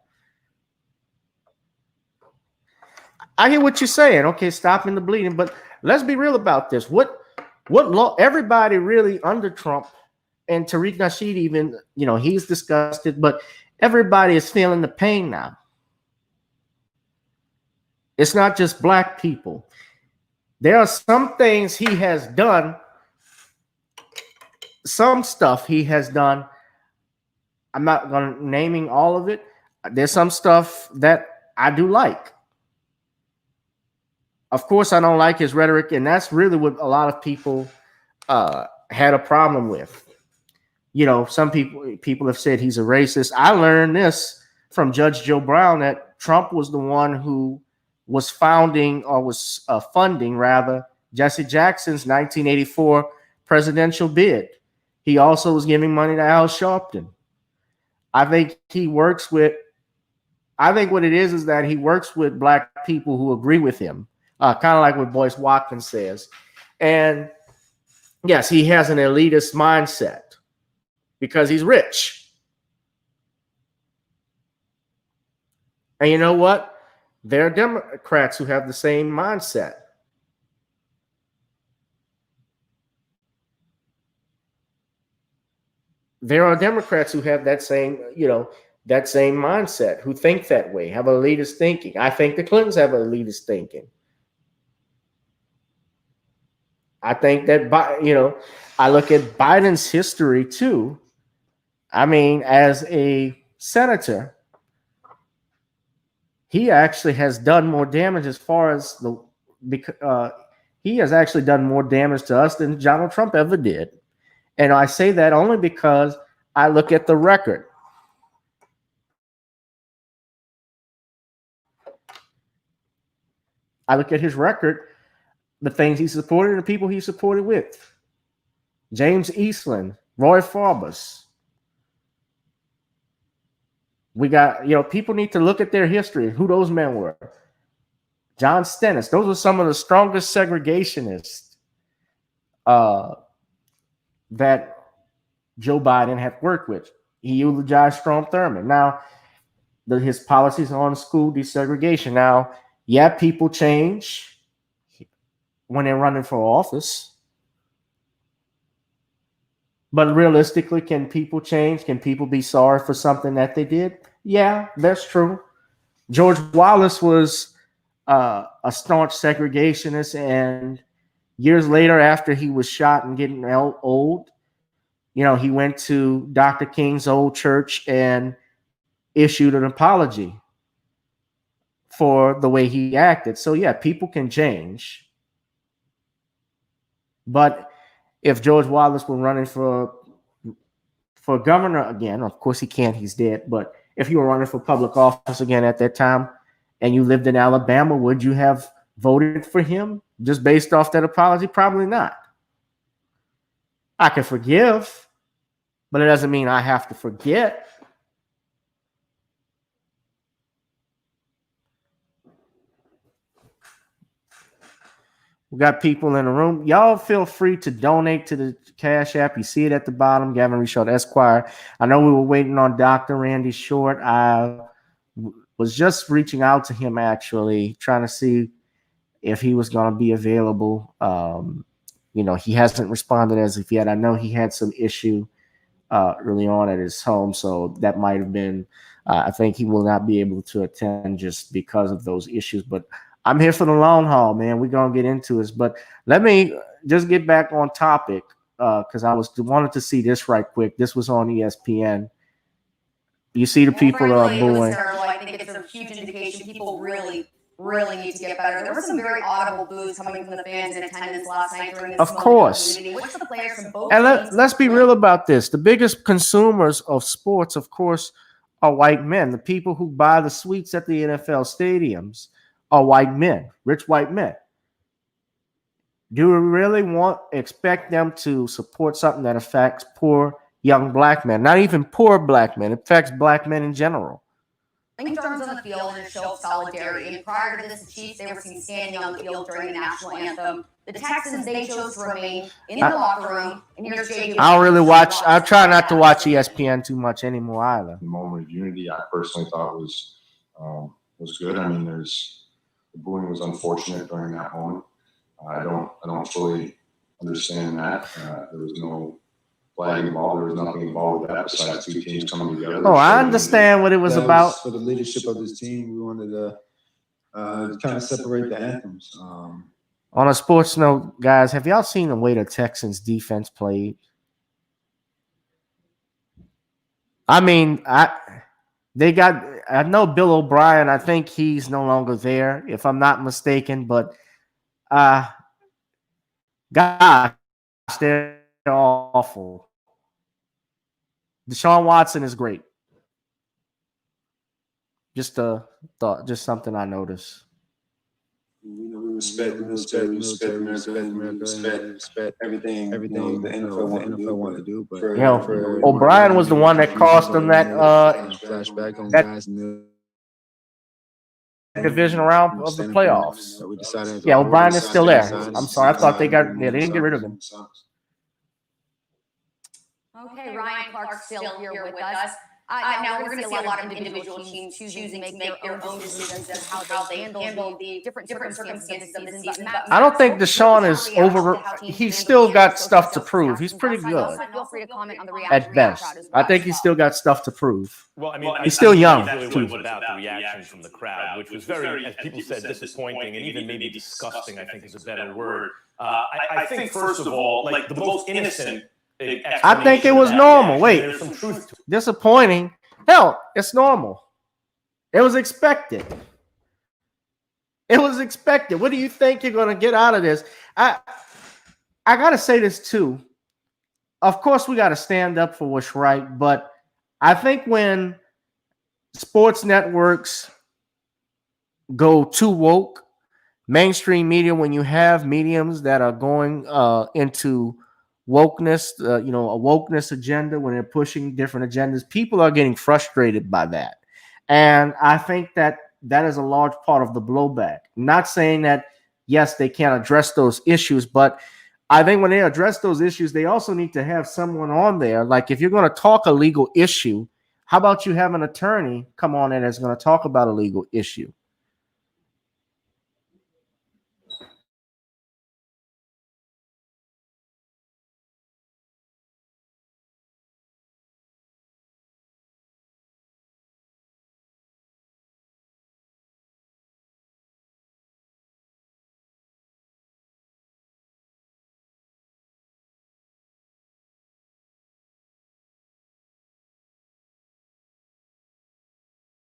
S1: I hear what you're saying. Okay, stopping the bleeding, but let's be real about this. What law? Everybody really under Trump, and Tariq Nasheed even, you know, he's disgusted, but everybody is feeling the pain now. It's not just black people. There are some things he has done, some stuff he has done. I'm not going to naming all of it. There's some stuff that I do like. Of course, I don't like his rhetoric, and that's really what a lot of people had a problem with. You know, some people have said he's a racist. I learned this from Judge Joe Brown, that Trump was the one who was funding Jesse Jackson's 1984 presidential bid. He also was giving money to Al Sharpton. I think what it is that he works with black people who agree with him. Kind of like what Boyce Watkins says. And yes, he has an elitist mindset because he's rich. And you know what? There are Democrats who have the same mindset. There are Democrats who have that same, that same mindset, who think that way, have elitist thinking. I think the Clintons have elitist thinking. I think that, I look at Biden's history too. I mean, as a senator, he actually has done more damage he has actually done more damage to us than Donald Trump ever did. And I say that only because I look at the record. I look at his record. the things he supported and the people he supported with. James Eastland, Roy Farbus. We got, people need to look at their history, who those men were. John Stennis, those are some of the strongest segregationists that Joe Biden had worked with. He eulogized Strom Thurmond. Now, his policies on school desegregation. Now, yeah, people change when they're running for office. But realistically, can people change? Can people be sorry for something that they did? Yeah, that's true. George Wallace was a staunch segregationist, and years later, after he was shot and getting old, he went to Dr. King's old church and issued an apology for the way he acted. So yeah, people can change. But if George Wallace were running for governor again, of course he can't, he's dead, but if you were running for public office again at that time and you lived in Alabama, would you have voted for him just based off that apology? Probably not. I can forgive, but it doesn't mean I have to forget. We got people in the room. Y'all feel free to donate to the Cash App. You see it at the bottom, Gavin Richard Esquire. I know we were waiting on Dr. Randy Short. I was just reaching out to him, actually, trying to see if he was going to be available. He hasn't responded as of yet. I know he had some issue early on at his home, so that might have been, I think he will not be able to attend just because of those issues, but I'm here for the long haul, man. We're going to get into this, but let me just get back on topic because I wanted to see this right quick. This was on ESPN. You see the people are booing.
S8: I think it's a huge indication people really need to get better. There were some very audible boos coming from the fans in attendance last night during this
S1: Of course.
S8: What's the players from both
S1: And
S8: teams?
S1: let's be real about this. The biggest consumers of sports, of course, are white men. The people who buy the suites at the NFL stadiums are white men, rich white men. Do we really expect them to support something that affects poor young black men? Not even poor black men. It affects black men in general.
S8: I think drums on the field is a show of solidarity. And prior to this, the Chiefs, they were seen standing on the field during the national anthem. The Texans, they chose to remain in the locker room. And here's JJ.
S1: I don't really watch. I try not to watch ESPN too much anymore either.
S15: The moment of unity, I personally thought was good. I mean, the booing was unfortunate during that moment. I don't fully understand that. There was no flag involved. There was nothing involved with that besides two teams coming together.
S1: Oh, I understand what it was about.
S16: For the leadership of this team, we wanted to kind of separate the anthems.
S1: On a sports note, guys, have y'all seen the way the Texans defense played? I mean, I know Bill O'Brien. I think he's no longer there, if I'm not mistaken. But gosh, they're awful. Deshaun Watson is great. Just a thought, just something I noticed.
S16: We respect America, respect everything the NFL wanted to do. But
S1: O'Brien was the one that cost them that
S16: flashback on guys in the
S1: division round of the playoffs. Yeah, O'Brien is still there. I'm sorry, I thought they didn't get rid of him.
S8: Okay, Ryan Clark's still here with us. Now we're going to see a lot of individual teams choosing to make their own decisions as how they handle the different circumstances of the season.
S1: I don't think Deshaun is over. He's still got stuff to prove. He's pretty good
S8: Feel free to comment on the
S1: at best. I think he's still got stuff to prove.
S17: Well, I mean,
S1: he's still young.
S17: That's really what about the reaction from the crowd, which was very, as people said, disappointing and even maybe disgusting, I think is a better word. I think, first of all, like the most innocent.
S1: I think it was normal. Wait,
S17: there's some truth to it.
S1: Disappointing? Hell, it's normal. It was expected. It was expected. What do you think you're going to get out of this? I got to say this too. Of course, we got to stand up for what's right, but I think when sports networks go too woke, mainstream media, when you have mediums that are going into wokeness, a wokeness agenda, when they're pushing different agendas, people are getting frustrated by that. And I think that is a large part of the blowback. Not saying that, yes, they can't address those issues, but I think when they address those issues, they also need to have someone on there. Like, if you're going to talk a legal issue, how about you have an attorney come on in that's going to talk about a legal issue?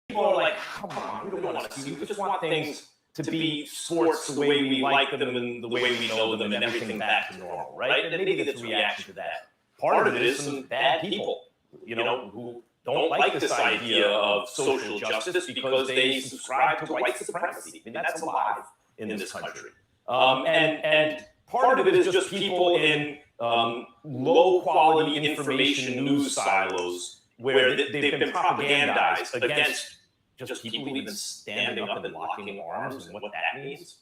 S17: People are like, come on, we don't want to see. We just want things to be sports the way we like them and the way we know them and everything back to normal, right? And maybe that's a reaction to that. Part of it is some bad people, who don't like this idea of social justice because they subscribe to white supremacy. I mean, that's alive in this country. And part of it is just people in low quality information news silos where they've been propagandized against just people even standing up and locking arms and what that means.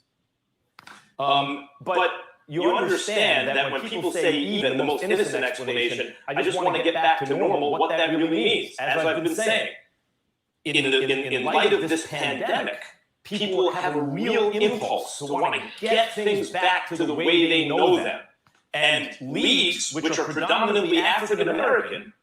S17: But you understand that when people say even the most innocent explanation, I just want to get back to normal, what that really means. As I've been saying, in light of this pandemic, people have a real impulse to want to get things back to the way they know them. And leagues, which are predominantly African American,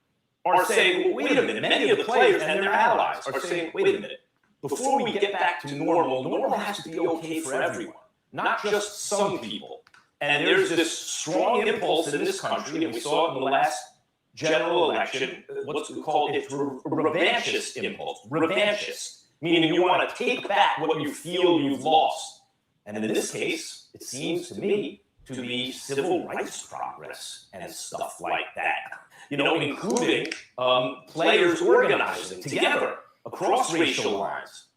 S17: are saying, well, wait a minute, many of the players and their allies are saying, wait a minute, before we get back to normal has to be okay for everyone, not just some people. And there's this strong impulse in this country, and we saw it in the last general election, what's called a revanchist impulse. Revanchist, meaning you want to take back what you feel you've lost. And in this case, it seems to me to be civil rights progress and stuff like that. Including players organizing together across racial lines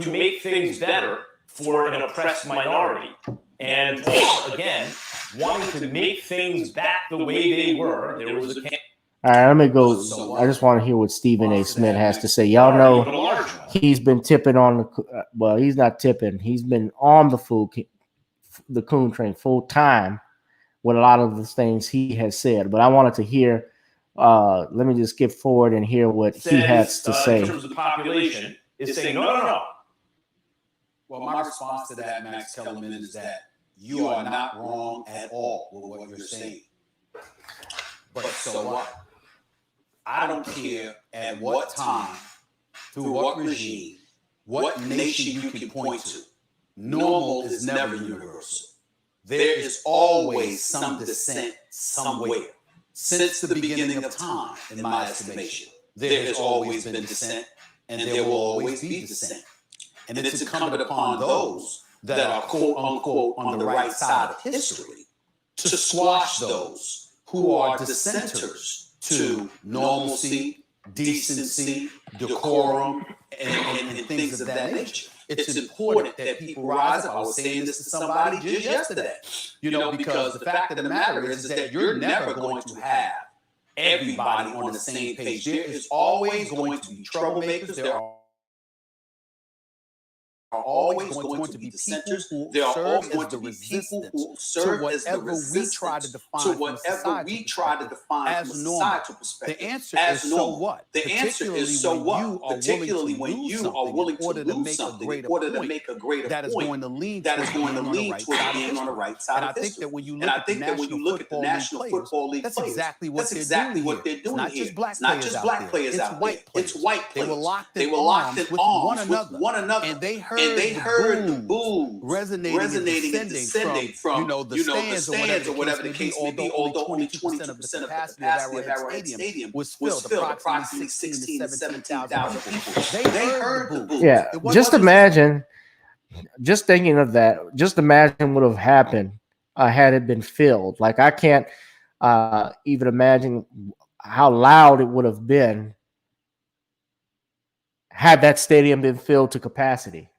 S17: to make things better for an oppressed minority. And again, wanting to make things back the way they were, there was a...
S1: All right, let me go. I just want to hear what Stephen A. Smith has to say. Y'all know he's been tipping on the... Well, he's not tipping. He's been on the Coon train full time with a lot of the things he has said. But I wanted to hear... let me just skip forward and hear what he has to say.
S17: In terms of the population, is saying, no.
S18: Well, my response to that, Max Kellerman, is that you are not wrong at all with what you're saying. But so what? I don't care at what time, through what regime, what nation you can point to. Normal is never universal. There is always some dissent somewhere. Since the beginning of time, in my estimation, there has always been dissent, and there will always be dissent. And it's incumbent upon those that are quote unquote on the right side of history to squash those who are dissenters to normalcy, decency, decorum, and things of that nature. It's important that people rise up. I was saying this to somebody just yesterday, because the fact of the matter is that you're never going to have everybody on the same page. There is always going to be troublemakers. There are always going to be dissenters. There are always going to be people who serve as the resistance to whatever we try to define from a societal perspective. The answer is so what? The answer is so what? Particularly when you are willing to lose something in order to make a greater point that is going to lean toward being on the right side of history. And I think that when you look at the National Football League players, that's exactly what they're doing here. It's not just black players out there. It's white players. They were locked in arms with one another. And they heard the boos resonating and descending from the stands or whatever the case may be, although only 22% of the capacity of Arrowhead Stadium was filled, approximately 16,000 to 17,000 people. They heard the boos.
S1: Yeah, just imagine, just thinking of that, just imagine what would have happened had it been filled. Like, I can't even imagine how loud it would have been had that stadium been filled to capacity.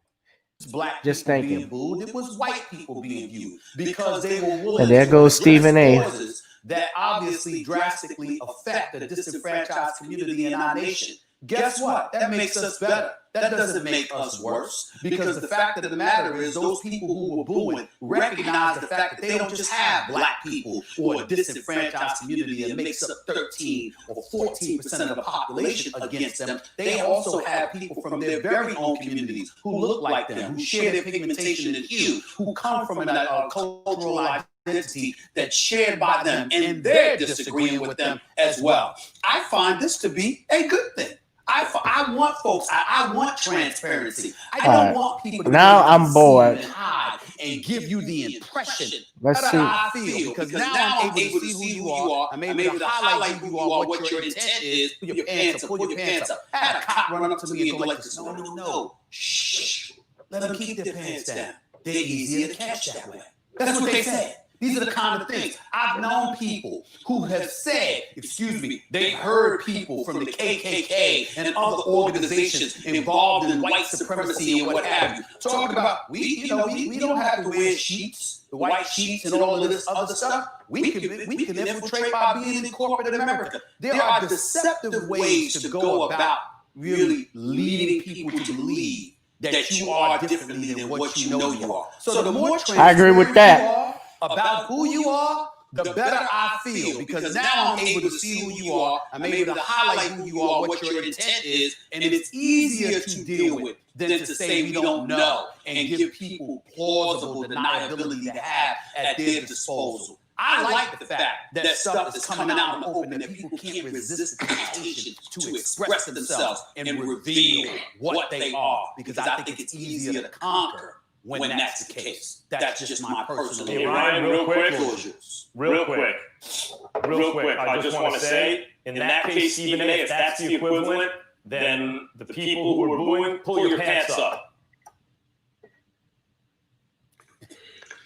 S18: black
S1: Just
S18: people
S1: thinking.
S18: being booed. It was white people being viewed because they were willing
S1: And there
S18: to
S1: goes
S18: address
S1: Stephen A.
S18: causes that obviously drastically affect the disenfranchised community in our nation. Guess what? That makes us better. That doesn't make us worse, because the fact of the matter is those people who were booing recognize the fact that they don't just have black people or a disenfranchised community that makes up 13 or 14% of the population against them. They also have people from their very own communities who look like them, who share their pigmentation and hue, who come from a cultural identity that's shared by them, and they're disagreeing with them as well. I find this to be a good thing. I want folks. I want transparency. I don't want people to
S1: now I'm bored.
S18: Hide and give you the impression
S1: Let's
S18: that
S1: see.
S18: I feel, because now I'm able to see who you are. I'm able to highlight who you are, what your intent is. Pull your pants up. Pull your pants up. I had a cop run up to me and go like this. No. Shh. Let them keep their pants down. They're easier to catch that way. That's what they said. These are the kind of things. I've known people who have said, they heard people from the KKK and other organizations involved in white supremacy and what have you, talking about, we don't have to wear sheets, the white sheets and all of this other stuff. We can infiltrate by being in corporate America. There are deceptive ways to go about really leading people to believe that you are differently than what you know you are. So the more
S1: I agree with that.
S18: About who you are, the better I feel, because now I'm able to see who you are. I'm able to highlight who you are, what your intent is, and it's easier to deal with than to say we don't know and give people plausible deniability to have at their disposal. I like the fact that stuff is coming out in the open, that people can't resist the temptation to express themselves and reveal what they are, because I think it's easier to conquer when that's the case. That's just my personal opinion.
S17: Ryan, real quick, I just want to say, in that case, Stephen A., if that's the equivalent, then the people who are booing, pull your pants up.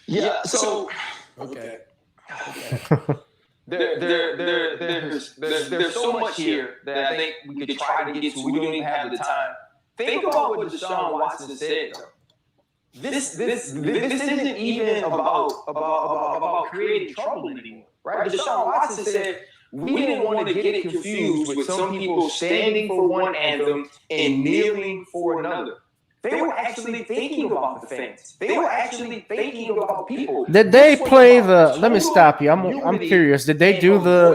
S4: Yeah, so okay. There's so much here that I think we could try to get to. We don't even have the time. Think about what Deshaun Watson said, though. This isn't even about creating trouble anymore, right? Deshaun Watson said we didn't want to get it confused with some people standing for one anthem and kneeling for another. They were actually thinking about the fans. They were actually thinking about people.
S1: Did they play the? Let me stop you. I'm curious. Did they do the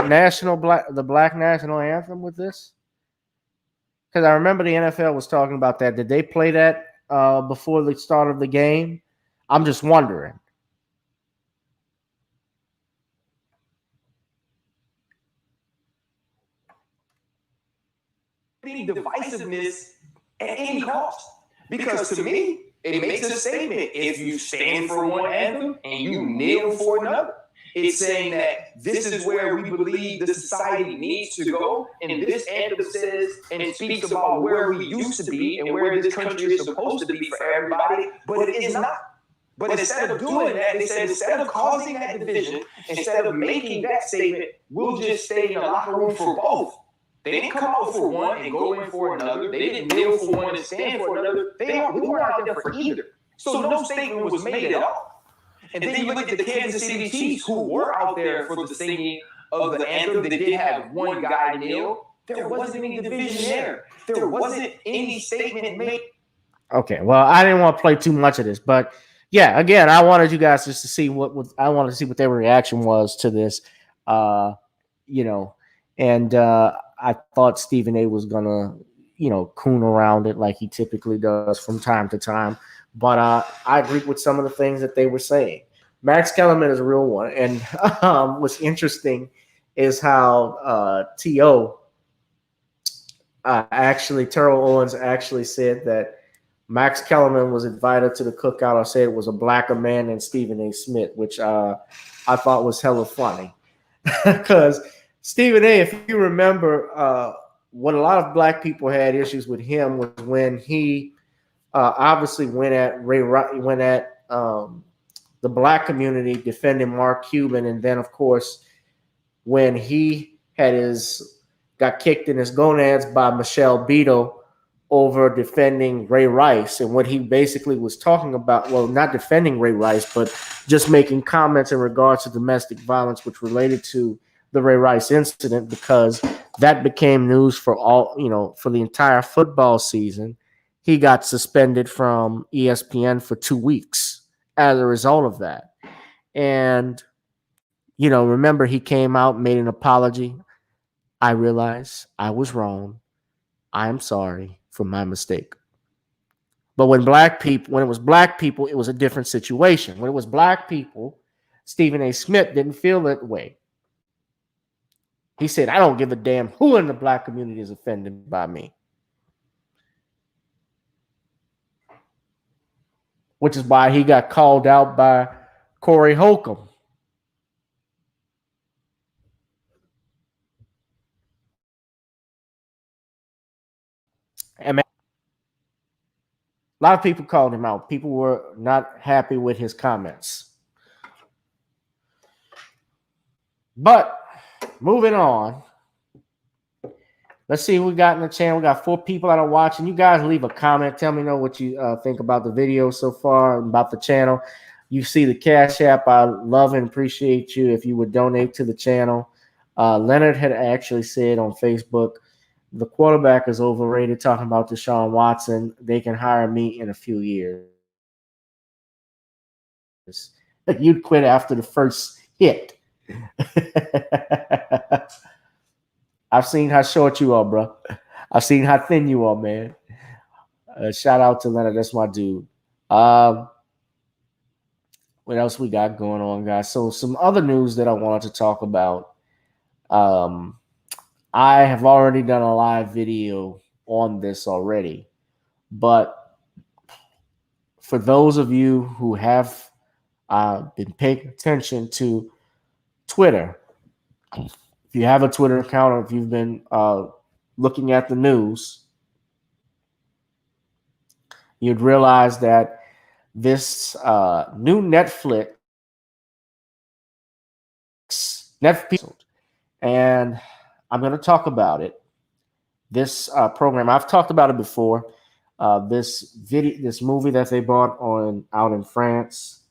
S1: black national anthem with this? Because I remember the NFL was talking about that. Did they play that before the start of the game? I'm just wondering.
S4: Divisiveness at any cost. Because to me, it makes a statement. If you stand for one anthem and you kneel for another, it's saying that this is where we believe the society needs to go. And this anthem says and speaks about where we used to be and where this country is supposed to be for everybody, but it is not. But instead of doing that, they said instead of causing that division, instead of making that statement, we'll just stay in the locker room for both. They didn't come out for one and go in for another. They didn't kneel for one and stand for another. We weren't out there for either. So no statement was made at all. And then you look at the Kansas City Chiefs, who were out there for the singing of the anthem. They did have one guy kneel. There wasn't any division there. There wasn't any statement made.
S1: Okay, well, I didn't want to play too much of this, but yeah, again, I wanted you guys just to see what their reaction was to this, and I thought Stephen A. was gonna, coon around it like he typically does from time to time. But I agree with some of the things that they were saying. Max Kellerman is a real one, and what's interesting is how Terrell Owens actually said that Max Kellerman was invited to the cookout. I said it was a blacker man than Stephen A. Smith, which I thought was hella funny because Stephen A., if you remember, what a lot of black people had issues with him was when he obviously went at the black community defending Mark Cuban, and then of course when he got kicked in his gonads by Michelle Beadle over defending Ray Rice. And what he basically was talking about, well, not defending Ray Rice, but just making comments in regards to domestic violence, which related to the Ray Rice incident, because that became news for for the entire football season. He got suspended from ESPN for 2 weeks as a result of that. And, remember, he came out, made an apology. I realize I was wrong. I'm sorry for my mistake. But when it was black people, it was a different situation. When it was black people, Stephen A. Smith didn't feel that way. He said, I don't give a damn who in the black community is offended by me. Which is why he got called out by Corey Holcomb. And a lot of people called him out. People were not happy with his comments. But moving on. Let's see who we got in the channel. We got 4 people that are watching. You guys leave a comment. Tell me what you think about the video so far, about the channel. You see the Cash App. I love and appreciate you if you would donate to the channel. Leonard had actually said on Facebook, the quarterback is overrated, talking about Deshaun Watson. They can hire me in a few years. You'd quit after the first hit. I've seen how short you are, bro. I've seen how thin you are, man. Shout out to Leonard. That's my dude. What else we got going on, guys? So some other news that I wanted to talk about. I have already done a live video on this already. But for those of you who have been paying attention to Twitter, if you have a Twitter account or if you've been looking at the news, you'd realize that this new Netflix, and I'm going to talk about it. This program, I've talked about it before. This movie that they bought out in France,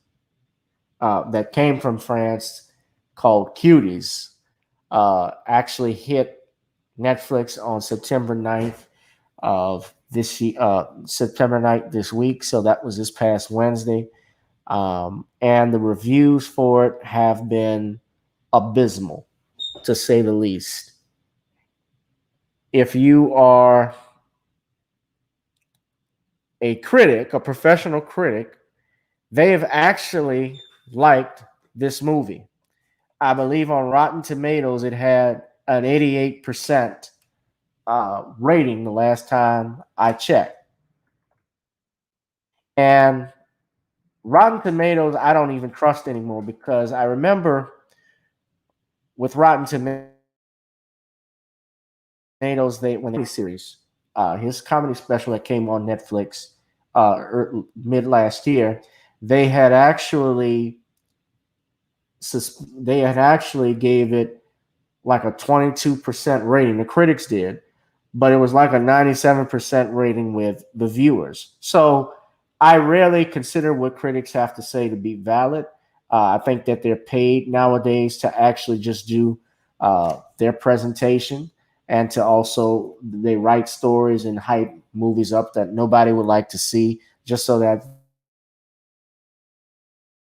S1: that came from France, called Cuties, actually hit Netflix on September 9th of this September 9th this week. So that was this past Wednesday. And the reviews for it have been abysmal, to say the least. If you are a critic, a professional critic, they have actually liked this movie. I believe on Rotten Tomatoes it had an 88% rating the last time I checked. And Rotten Tomatoes, I don't even trust anymore, because I remember with Rotten Tomatoes, when the series, his comedy special that came on Netflix mid last year, they had actually gave it like a 22% rating. The critics did, but it was like a 97% rating with the viewers. So I rarely consider what critics have to say to be valid. I think that they're paid nowadays to actually just do their presentation, and to also they write stories and hype movies up that nobody would like to see, just so that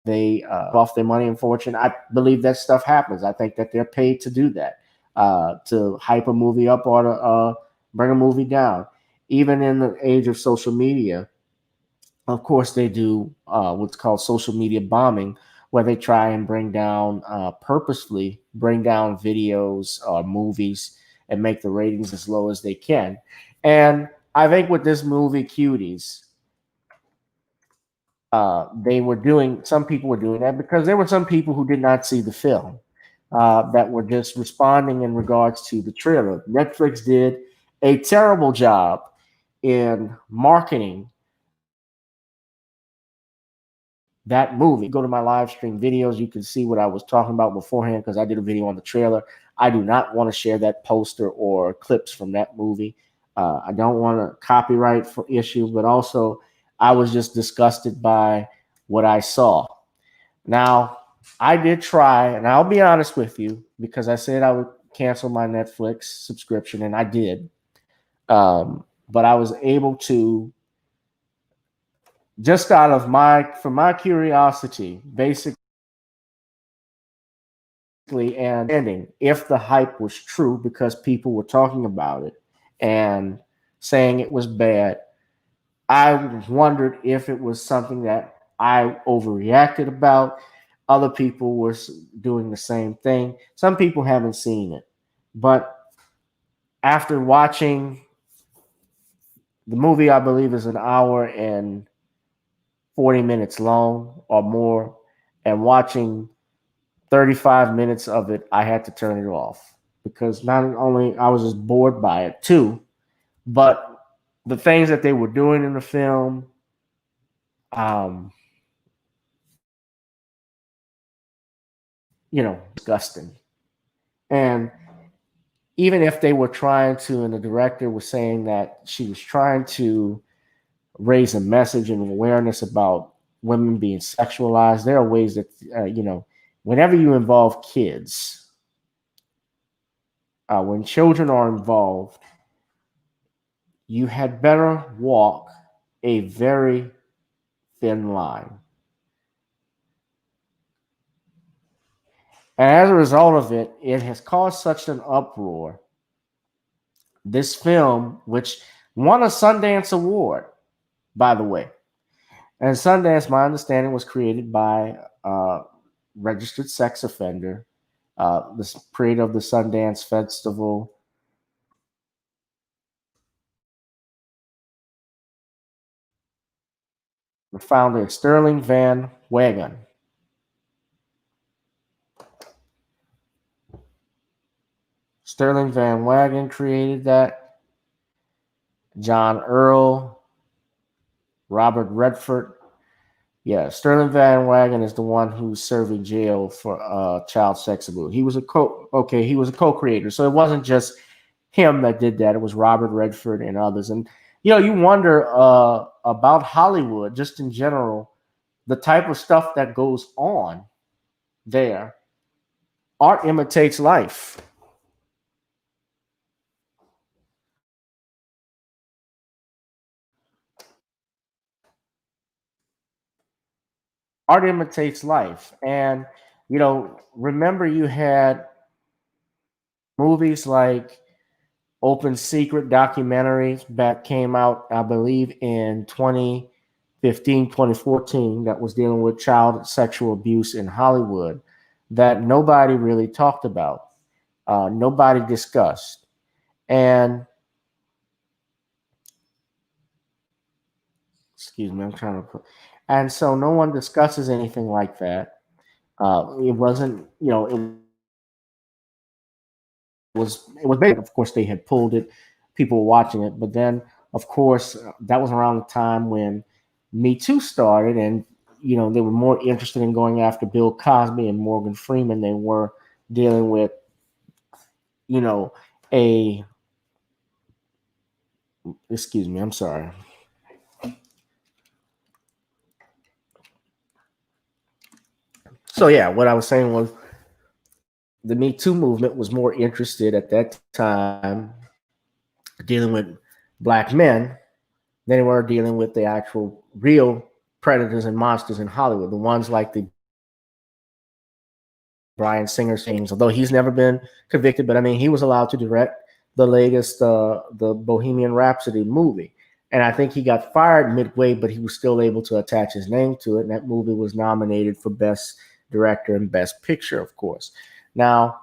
S1: they off their money and fortune. I believe that stuff happens. I think that they're paid to do that, to hype a movie up or to bring a movie down. Even in the age of social media, of course, they do what's called social media bombing, where they try and purposefully bring down videos or movies and make the ratings as low as they can. And I think with this movie, Cuties, some people were doing that because there were some people who did not see the film, that were just responding in regards to the trailer. Netflix did a terrible job in marketing that movie. Go to my live stream videos. You can see what I was talking about beforehand, because I did a video on the trailer. I do not want to share that poster or clips from that movie. I don't want a copyright for issue, but also I was just disgusted by what I saw. Now, I did try, and I'll be honest with you, because I said I would cancel my Netflix subscription, and I did. But I was able to, just out of from my curiosity, basically, and ending, if the hype was true, because people were talking about it and saying it was bad, I wondered if it was something that I overreacted about. Other people were doing the same thing. Some people haven't seen it, but after watching the movie, I believe is an hour and 40 minutes long or more, and watching 35 minutes of it, I had to turn it off because not only I was just bored by it too, but the things that they were doing in the film, disgusting. And even if they were trying to, and the director was saying that she was trying to raise a message and awareness about women being sexualized, there are ways that, whenever you involve kids, when children are involved, you had better walk a very thin line. And as a result of it, it has caused such an uproar. This film, which won a Sundance Award, by the way. And Sundance, my understanding, was created by a registered sex offender, the creator of the Sundance Festival. The founder is Sterling Van Wagen. Sterling Van Wagen created that. John Earl, Robert Redford. Yeah, Sterling Van Wagen is the one who's serving jail for child sex abuse. He was a co-creator. So it wasn't just him that did that. It was Robert Redford and others. And you wonder about Hollywood, just in general, the type of stuff that goes on there. Art imitates life. Art imitates life. And, remember you had movies like Open Secret documentaries that came out, I believe, in 2015, 2014, that was dealing with child sexual abuse in Hollywood that nobody really talked about. Nobody discussed. And, excuse me, I'm trying to put, and so no one discusses anything like that. It wasn't, it was big. Of course, they had pulled it. People were watching it, but then, of course, that was around the time when Me Too started, and they were more interested in going after Bill Cosby and Morgan Freeman. They were dealing with, a. Excuse me, I'm sorry. So yeah, what I was saying was the Me Too movement was more interested at that time dealing with black men than they were dealing with the actual real predators and monsters in Hollywood, the ones like the Bryan Singer things, although he's never been convicted, but I mean, he was allowed to direct the latest, the Bohemian Rhapsody movie. And I think he got fired midway, but he was still able to attach his name to it. And that movie was nominated for Best Director and Best Picture, of course. Now,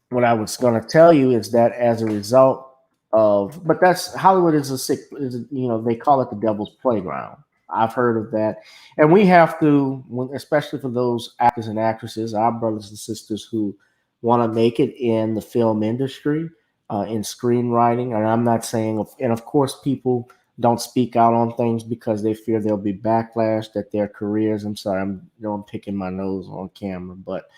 S1: what I was going to tell you is that as a result of, but that's Hollywood is they call it the devil's playground. I've heard of that. And we have to, especially for those actors and actresses, our brothers and sisters who want to make it in the film industry, in screenwriting. And I'm not saying, and of course, people don't speak out on things because they fear there'll be backlash, that their careers, I'm sorry, I'm picking my nose on camera, but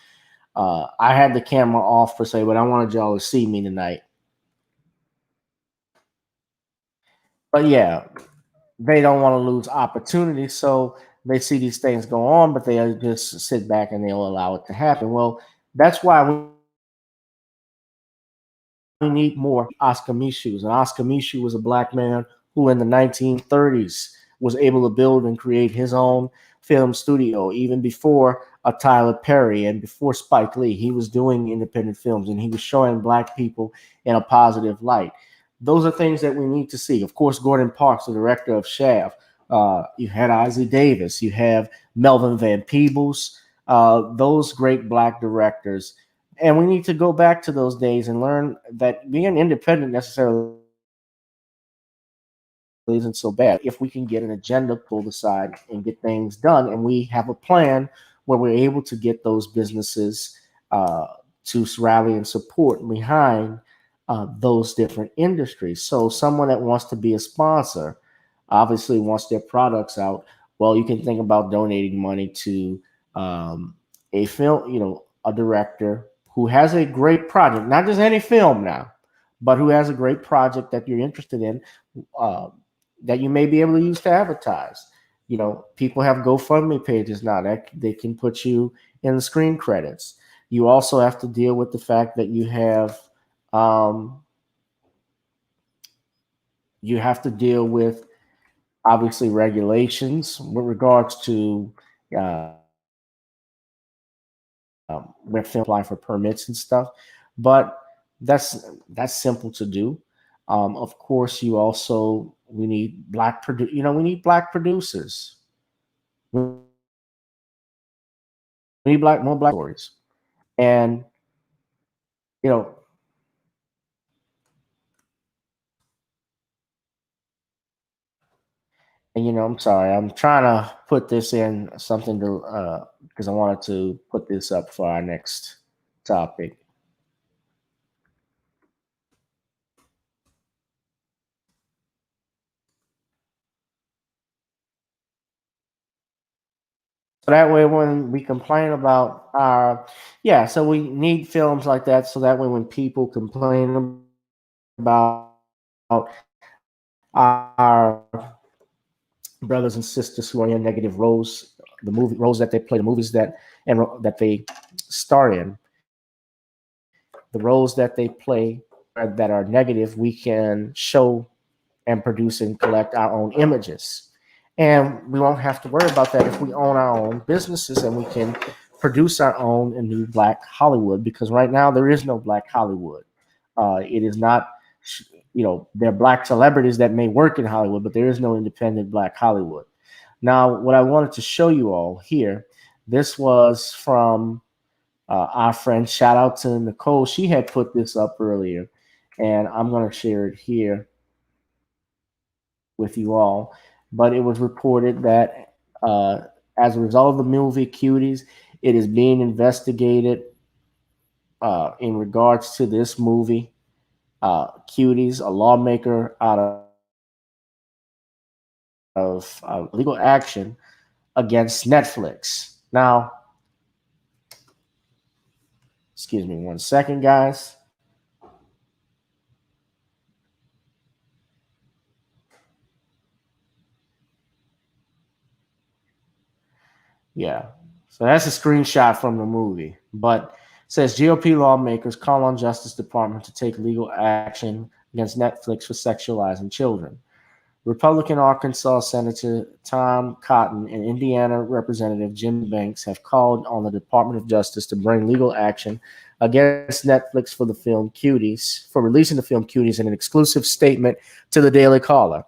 S1: I had the camera off per se, but I wanted y'all to see me tonight. But yeah, they don't want to lose opportunity, so they see these things go on, but they just sit back and they'll allow it to happen. Well, that's why we need more Oscar Michus. And Oscar Michu was a black man who, in the 1930s, was able to build and create his own film studio, even before Tyler Perry and before Spike Lee. He was doing independent films and he was showing black people in a positive light. Those are things that we need to see. Of course, Gordon Parks, the director of Shaft. You had Isaac Davis. You have Melvin Van Peebles. Those great black directors, and we need to go back to those days and learn that being independent necessarily isn't so bad if we can get an agenda pulled aside and get things done. And we have a plan where we're able to get those businesses to rally and support behind those different industries. So, someone that wants to be a sponsor obviously wants their products out. Well, you can think about donating money to a film, a director who has a great project, not just any film now, but who has a great project that you're interested in. Uh, that you may be able to use to advertise. People have GoFundMe pages now that they can put you in the screen credits. You also have to deal with the fact that um, you have to deal with obviously regulations with regards to uh, where film apply for permits and stuff. But that's simple to do. Of course, we need we need black producers. We need more black stories, and you know, I'm sorry, I'm trying to put this in something to because I wanted to put this up for our next topic. So that way, when we complain about yeah, so we need films like that, so that way when people complain about our brothers and sisters who are in negative roles, the movie roles that they play, the movies that they star in, the roles that they play that are negative, we can show and produce and collect our own images. And we won't have to worry about that if we own our own businesses and we can produce our own and new black Hollywood, because right now there is no black Hollywood. It is not, there are black celebrities that may work in Hollywood, but there is no independent black Hollywood. Now, what I wanted to show you all here, this was from our friend, shout out to Nicole. She had put this up earlier, and I'm going to share it here with you all. But it was reported that as a result of the movie Cuties, it is being investigated in regards to this movie, Cuties. A lawmaker out of legal action against Netflix. Now, excuse me 1 second, guys. Yeah. So that's a screenshot from the movie. But it says GOP lawmakers call on Justice Department to take legal action against Netflix for sexualizing children. Republican Arkansas Senator Tom Cotton and Indiana Representative Jim Banks have called on the Department of Justice to bring legal action against Netflix for releasing the film Cuties in an exclusive statement to the Daily Caller.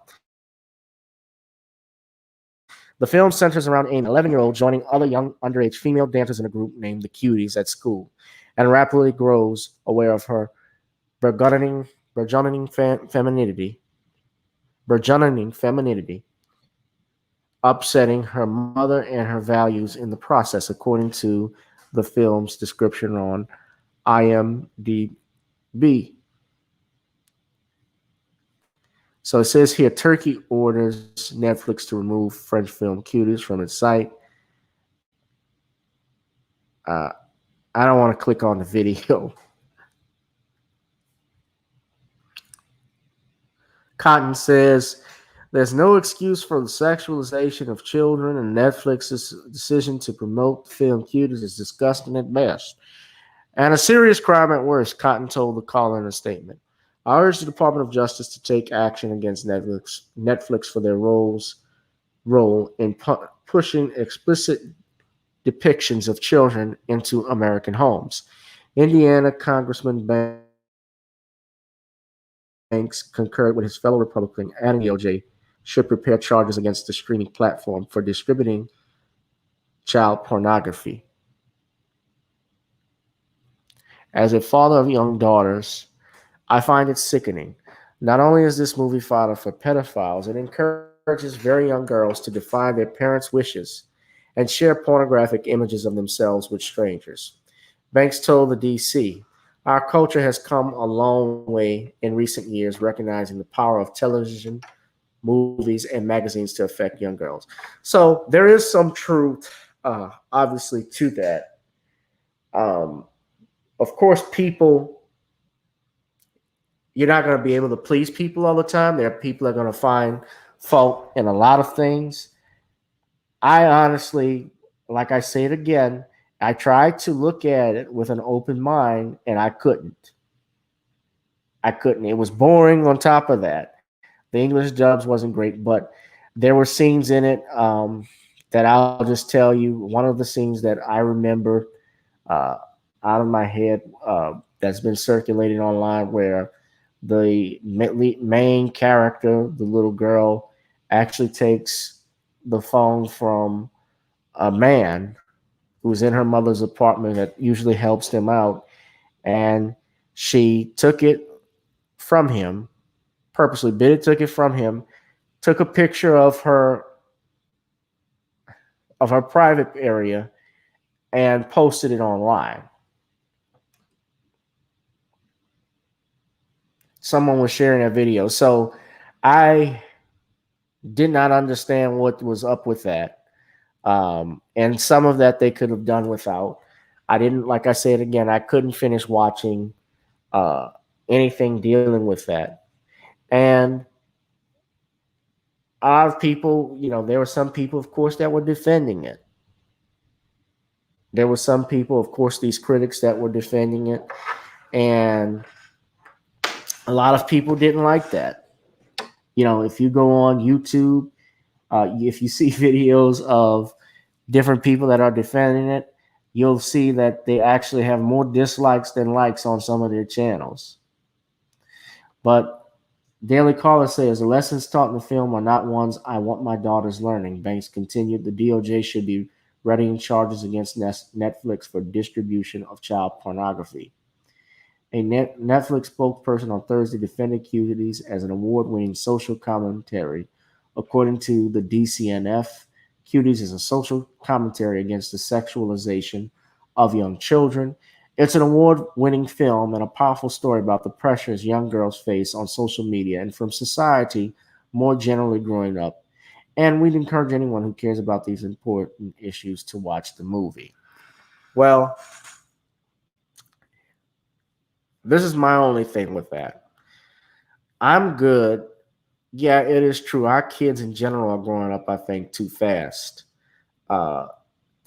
S1: The film centers around Amy, an 11-year-old joining other young underage female dancers in a group named the Cuties at school, and rapidly grows aware of her burgeoning femininity, upsetting her mother and her values in the process, according to the film's description on IMDb. So it says here, Turkey orders Netflix to remove French film Cuties from its site. Uh, I don't want to click on the video Cotton says there's no excuse for the sexualization of children, and Netflix's decision to promote the film Cuties is disgusting at best and a serious crime at worst, Cotton told the caller in a statement. I urge the Department of Justice to take action against Netflix for their role in pushing explicit depictions of children into American homes. Indiana Congressman Banks concurred with his fellow Republican, adding DOJ should prepare charges against the streaming platform for distributing child pornography. As a father of young daughters, I find it sickening. Not only is this movie fodder for pedophiles, it encourages very young girls to defy their parents' wishes and share pornographic images of themselves with strangers. Banks told the DC, our culture has come a long way in recent years, recognizing the power of television, movies, and magazines to affect young girls. So there is some truth, obviously, to that. Of course, you're not going to be able to please people all the time. There are people that are going to find fault in a lot of things. I honestly, like I say it again, I tried to look at it with an open mind, and I couldn't. It was boring on top of that. The English dubs wasn't great, but there were scenes in it that I'll just tell you. One of the scenes that I remember out of my head that's been circulating online where the main character, the little girl, actually takes the phone from a man who's in her mother's apartment that usually helps them out, and she took it from him, purposely took it from him, took a picture of her private area and posted it online. Someone was sharing a video. So I did not understand what was up with that. And some of that they could have done without. I didn't, like I said again, I couldn't finish watching anything dealing with that. And a lot of people, there were some people, of course, that were defending it. There were some people, of course, these critics that were defending it. And a lot of people didn't like that. If you go on YouTube, if you see videos of different people that are defending it, you'll see that they actually have more dislikes than likes on some of their channels. But Daily Caller says the lessons taught in the film are not ones I want my daughters learning. Banks continued, the DOJ should be readying charges against Netflix for distribution of child pornography. A Netflix spokesperson on Thursday defended Cuties as an award-winning social commentary. According to the DCNF, Cuties is a social commentary against the sexualization of young children. It's an award-winning film and a powerful story about the pressures young girls face on social media and from society more generally growing up. And we'd encourage anyone who cares about these important issues to watch the movie. Well, this is my only thing with that. I'm good. Yeah, it is true. Our kids in general are growing up, I think, too fast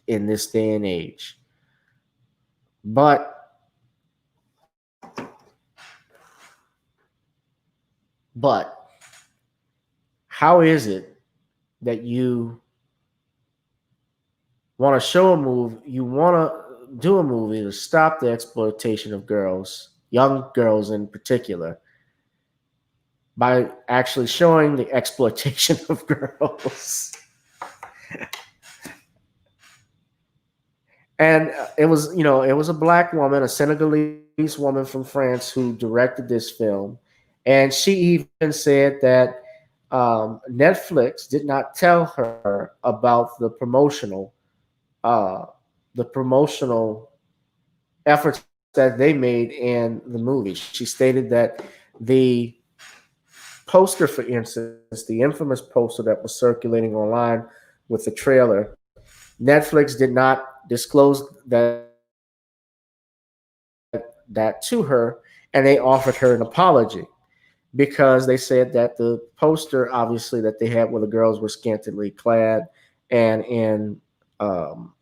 S1: in this day and age. But how is it that you want to show a movie, you want to do a movie to stop the exploitation of girls, young girls in particular, by actually showing the exploitation of girls? And it was a black woman, a Senegalese woman from France who directed this film. And she even said that Netflix did not tell her about the promotional efforts that they made in the movie. She stated that the poster, for instance, the infamous poster that was circulating online with the trailer, Netflix did not disclose that to her, and they offered her an apology. because they said that the poster, obviously, that they had where the girls were scantily clad and in um,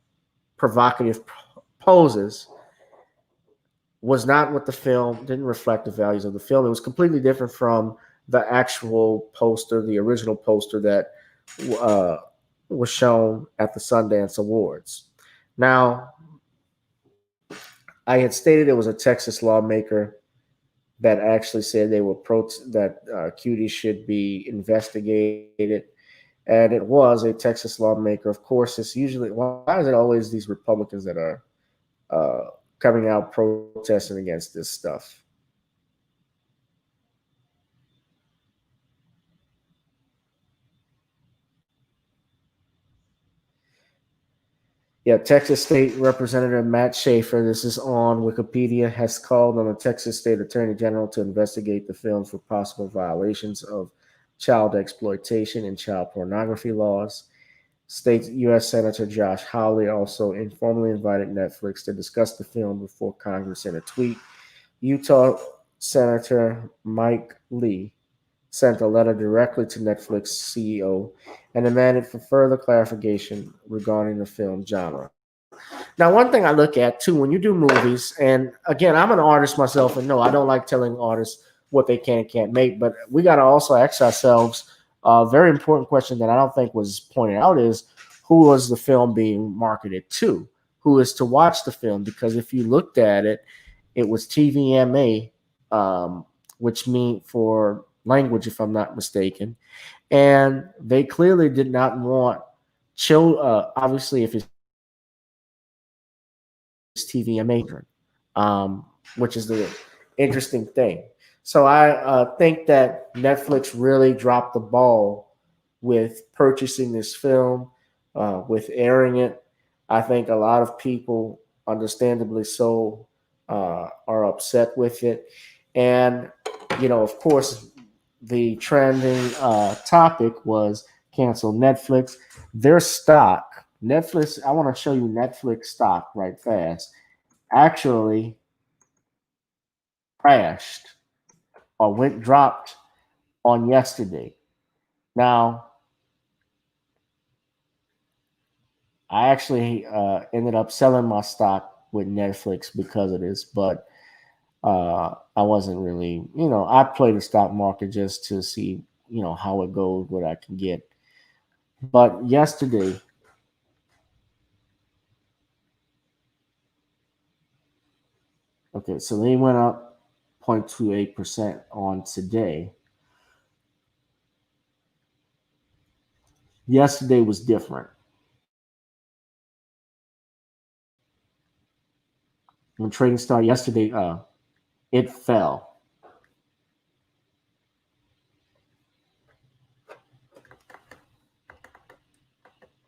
S1: provocative poses was not what the film didn't reflect the values of the film. It was completely different from the actual poster, the original poster that uh, was shown at the Sundance Awards. Now, I had stated it was a Texas lawmaker that actually said they were that cuties should be investigated, and it was a Texas lawmaker. Of course, it's usually why is it always these Republicans that are uh, coming out protesting against this stuff? Yeah, Texas State Representative Matt Schaefer, this is on Wikipedia, has called on the Texas State Attorney General to investigate the film for possible violations of child exploitation and child pornography laws. State U.S. Senator Josh Hawley also informally invited Netflix to discuss the film before Congress in a tweet. Utah Senator Mike Lee sent a letter directly to Netflix CEO and demanded for further clarification regarding the film genre. Now, one thing I look at too when you do movies, and again, I'm an artist myself, and no, I don't like telling artists what they can and can't make, but we got to also ask ourselves a very important question that I don't think was pointed out is who was the film being marketed to? Who is to watch the film? Because if you looked at it, it was TVMA, which mean for language, if I'm not mistaken, and they clearly did not want obviously, if it's TVMA, which is the interesting thing. So I think that Netflix really dropped the ball with purchasing this film, with airing it. I think a lot of people, understandably so, are upset with it. And, of course, the trending topic was cancel Netflix. Their stock, Netflix, I want to show you Netflix stock right fast, actually crashed or went dropped on yesterday. Now, I actually ended up selling my stock with Netflix because of this, but I wasn't really, I play the stock market just to see, how it goes, what I can get. But yesterday, okay, so they went up 0.28% on today. Yesterday was different. When trading started yesterday, it fell.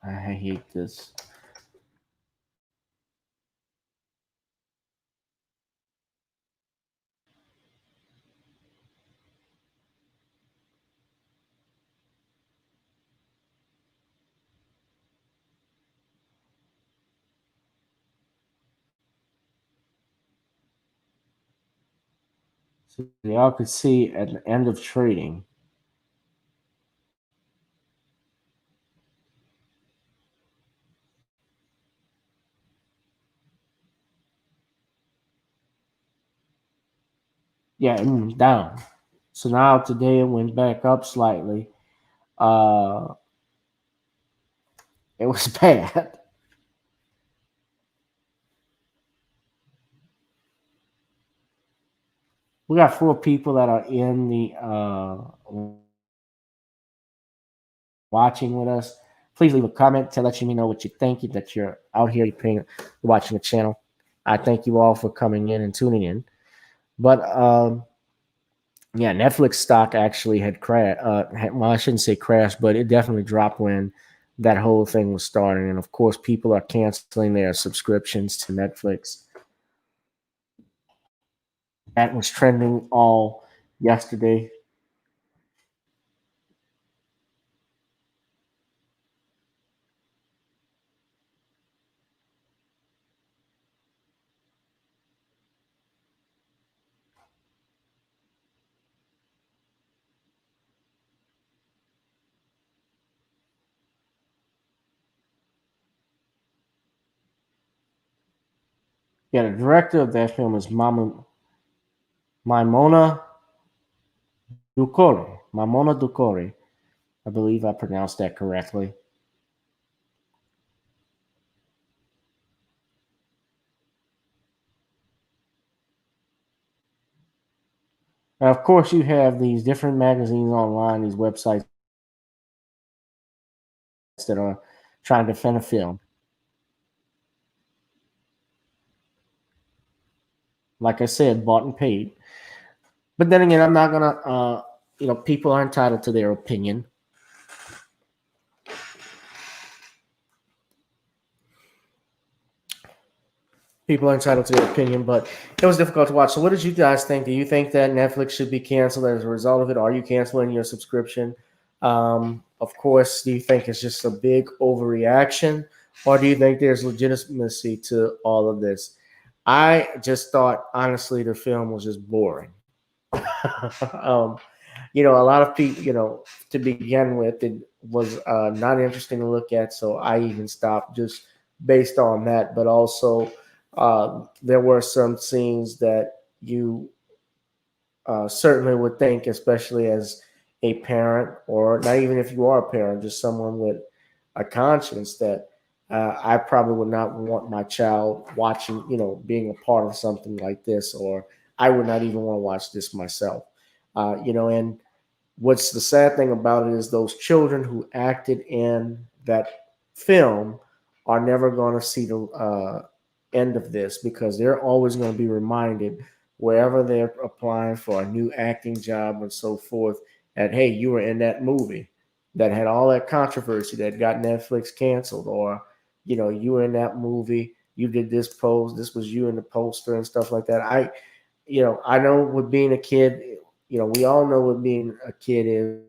S1: I hate this. So y'all could see at the end of trading, yeah, it moved down. So now today it went back up slightly. Uh, it was bad. We got 4 people that are in the watching with us. Please leave a comment to let me know what you think, that you're out here watching the channel. I thank you all for coming in and tuning in. But yeah, Netflix stock actually had crashed. Well, I shouldn't say crashed, but it definitely dropped when that whole thing was starting. And of course, people are canceling their subscriptions to Netflix. That was trending all yesterday. Yeah, the director of that film is Maimona Ducore. Maimona Ducore. I believe I pronounced that correctly. And of course, you have these different magazines online, these websites that are trying to defend a film. Like I said, bought and paid. But then again, I'm not gonna. People are entitled to their opinion. People are entitled to their opinion, but it was difficult to watch. So, what did you guys think? Do you think that Netflix should be canceled as a result of it? Are you canceling your subscription? Of course, do you think it's just a big overreaction, or do you think there's legitimacy to all of this? I just thought, honestly, the film was just boring. um, a lot of people, to begin with, it was not interesting to look at. So I even stopped just based on that. But also, there were some scenes that you certainly would think, especially as a parent, or not even if you are a parent, just someone with a conscience, that I probably would not want my child watching, being a part of something like this, or I would not even want to watch this myself. And what's the sad thing about it is those children who acted in that film are never going to see the end of this, because they're always going to be reminded wherever they're applying for a new acting job and so forth that, hey, you were in that movie that had all that controversy that got Netflix canceled, or you were in that movie, you did this pose, this was you in the poster and stuff like that. I know with being a kid, we all know what being a kid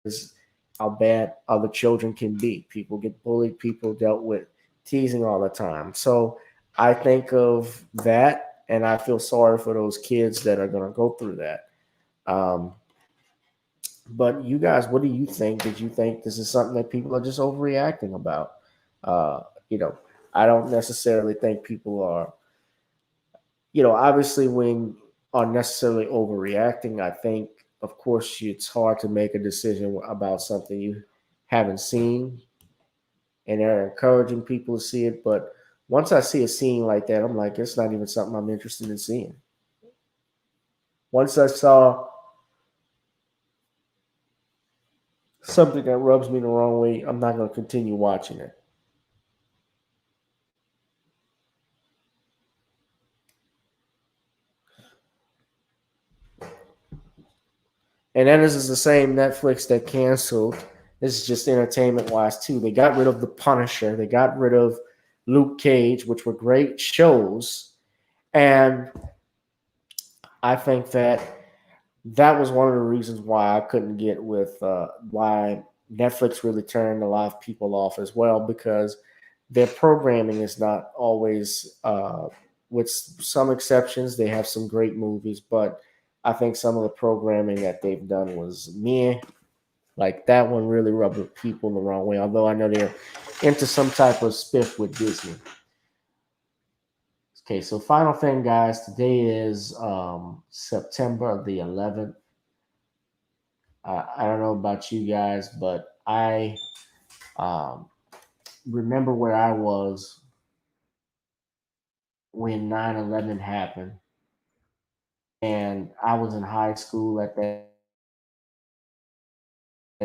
S1: is, how bad other children can be. People get bullied, people dealt with teasing all the time. So I think of that, and I feel sorry for those kids that are going to go through that. Um, but you guys, what do you think? Did you think this is something that people are just overreacting about? Uh, you know, I don't necessarily think people are, obviously when unnecessarily overreacting, I think, of course, it's hard to make a decision about something you haven't seen, and they're encouraging people to see it. But once I see a scene like that, I'm like, it's not even something I'm interested in seeing. Once I saw something that rubs me the wrong way, I'm not going to continue watching it. And then this is the same Netflix that canceled. This is just entertainment wise too. They got rid of The Punisher. They got rid of Luke Cage, which were great shows. And I think that was one of the reasons why I couldn't get with why Netflix really turned a lot of people off as well, because their programming is not always, with some exceptions, they have some great movies, but I think some of the programming that they've done was meh. Like that one really rubbed people the wrong way, although I know they're into some type of spiff with Disney. Okay, so final thing, guys. Today is September the 11th. I don't know about you guys, but I um, remember where I was when 9/11 happened. And I was in high school at that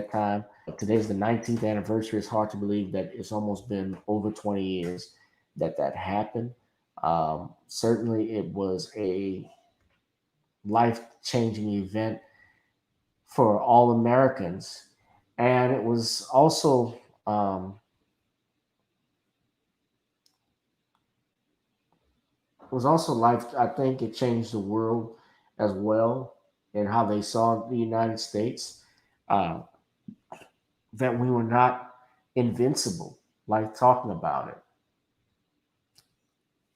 S1: time. Today's the 19th anniversary. It's hard to believe that it's almost been over 20 years that happened. Certainly, it was a life changing event for all Americans. And it was also um, life. I think it changed the world as well, and how they saw the United States. Uh, that we were not invincible, like talking about it.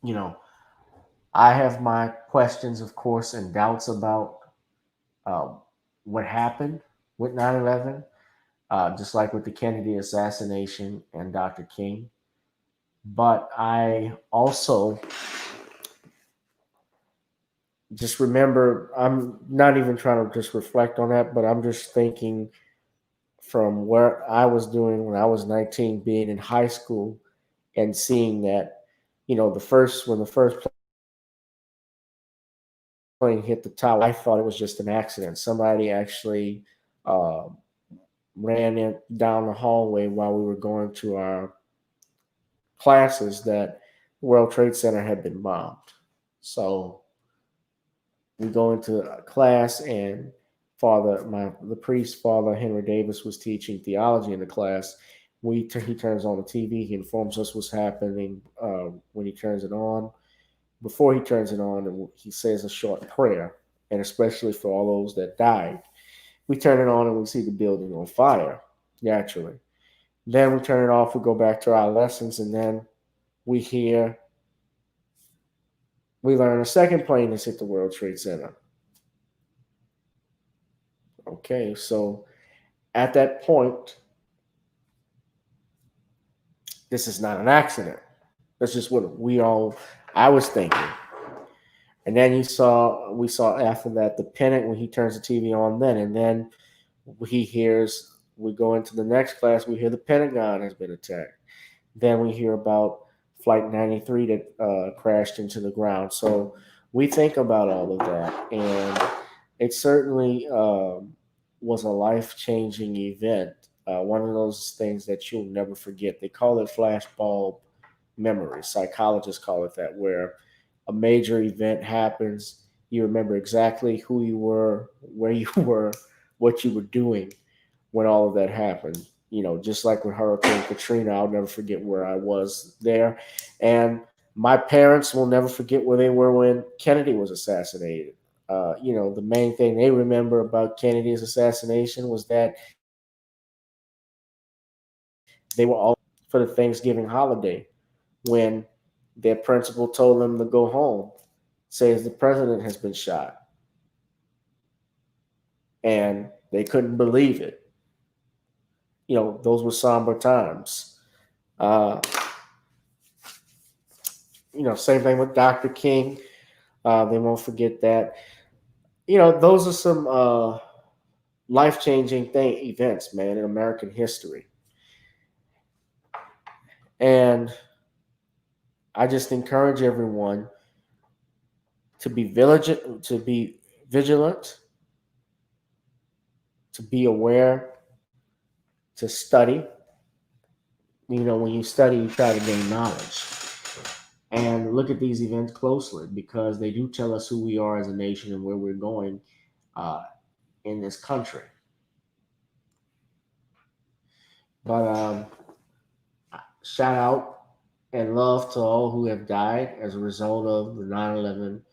S1: You know, I have my questions, of course, and doubts about uh, what happened with 9/11, just like with the Kennedy assassination and Dr. King. But I also just remember, I'm not even trying to just reflect on that, but I'm just thinking from where I was doing when I was 19, being in high school and seeing that, when the first plane hit the tower, I thought it was just an accident. Somebody actually uh, ran in down the hallway while we were going to our classes that the World Trade Center had been bombed. So we go into a class, and the priest, Father Henry Davis, was teaching theology in the class. He turns on the TV. He informs us what's happening when he turns it on. Before he turns it on, he says a short prayer, and especially for all those that died. We turn it on and we see the building on fire, naturally. Then we turn it off, we go back to our lessons, and then we learn a second plane has hit the World Trade Center. Okay, so at that point, this is not an accident. That's just what I was thinking. And then we saw after that the Pennant when he turns the TV on then, and then we go into the next class, we hear the Pentagon has been attacked. Then we hear about Flight 93 that crashed into the ground. So we think about all of that, and it certainly was a life-changing event. One of those things that you'll never forget. They call it flashbulb memory. Psychologists call it that, where a major event happens, you remember exactly who you were, where you were, what you were doing when all of that happened. Just like with Hurricane Katrina, I'll never forget where I was there. And my parents will never forget where they were when Kennedy was assassinated. The main thing they remember about Kennedy's assassination was that they were all for the Thanksgiving holiday when their principal told them to go home, says the president has been shot. And they couldn't believe it. Those were somber times. Uh, Same thing with Dr. King. They won't forget that. Those are some life-changing events, man, in American history. And I just encourage everyone to be vigilant, to be aware, to study. When you study, you try to gain knowledge. And look at these events closely, because they do tell us who we are as a nation and where we're going in this country. But shout out and love to all who have died as a result of the 9/11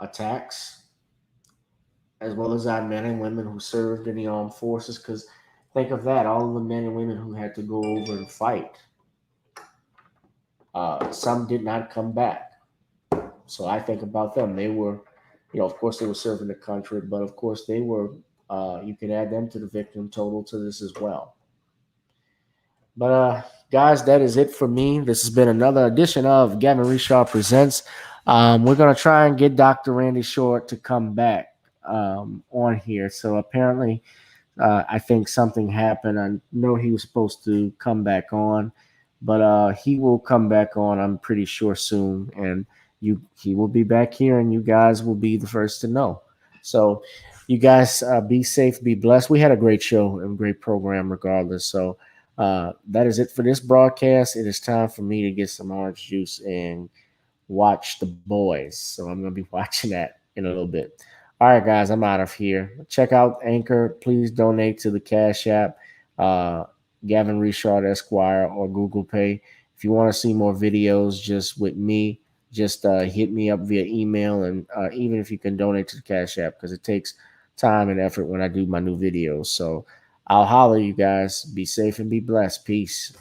S1: attacks, as well as our men and women who served in the armed forces. Because think of that, all of the men and women who had to go over and fight. Some did not come back. So I think about them. They were, of course, they were serving the country, but of course they were, you could add them to the victim total to this as well. But guys, that is it for me. This has been another edition of Gavin Reshaw Presents. We're going to try and get Dr. Randy Short to come back on here. So apparently, I think something happened. I know he was supposed to come back on, but he will come back on, I'm pretty sure, soon. And he will be back here, and you guys will be the first to know. So you guys be safe, be blessed. We had a great show and great program regardless. So that is it for this broadcast. It is time for me to get some orange juice and watch The Boys. So I'm going to be watching that in a little bit. All right, guys, I'm out of here. Check out Anchor. Please donate to the Cash App, Gavin Richard Esquire, or Google Pay. If you want to see more videos just with me, just hit me up via email, and even if you can donate to the Cash App, because it takes time and effort when I do my new videos. So I'll holler you guys. Be safe and be blessed. Peace.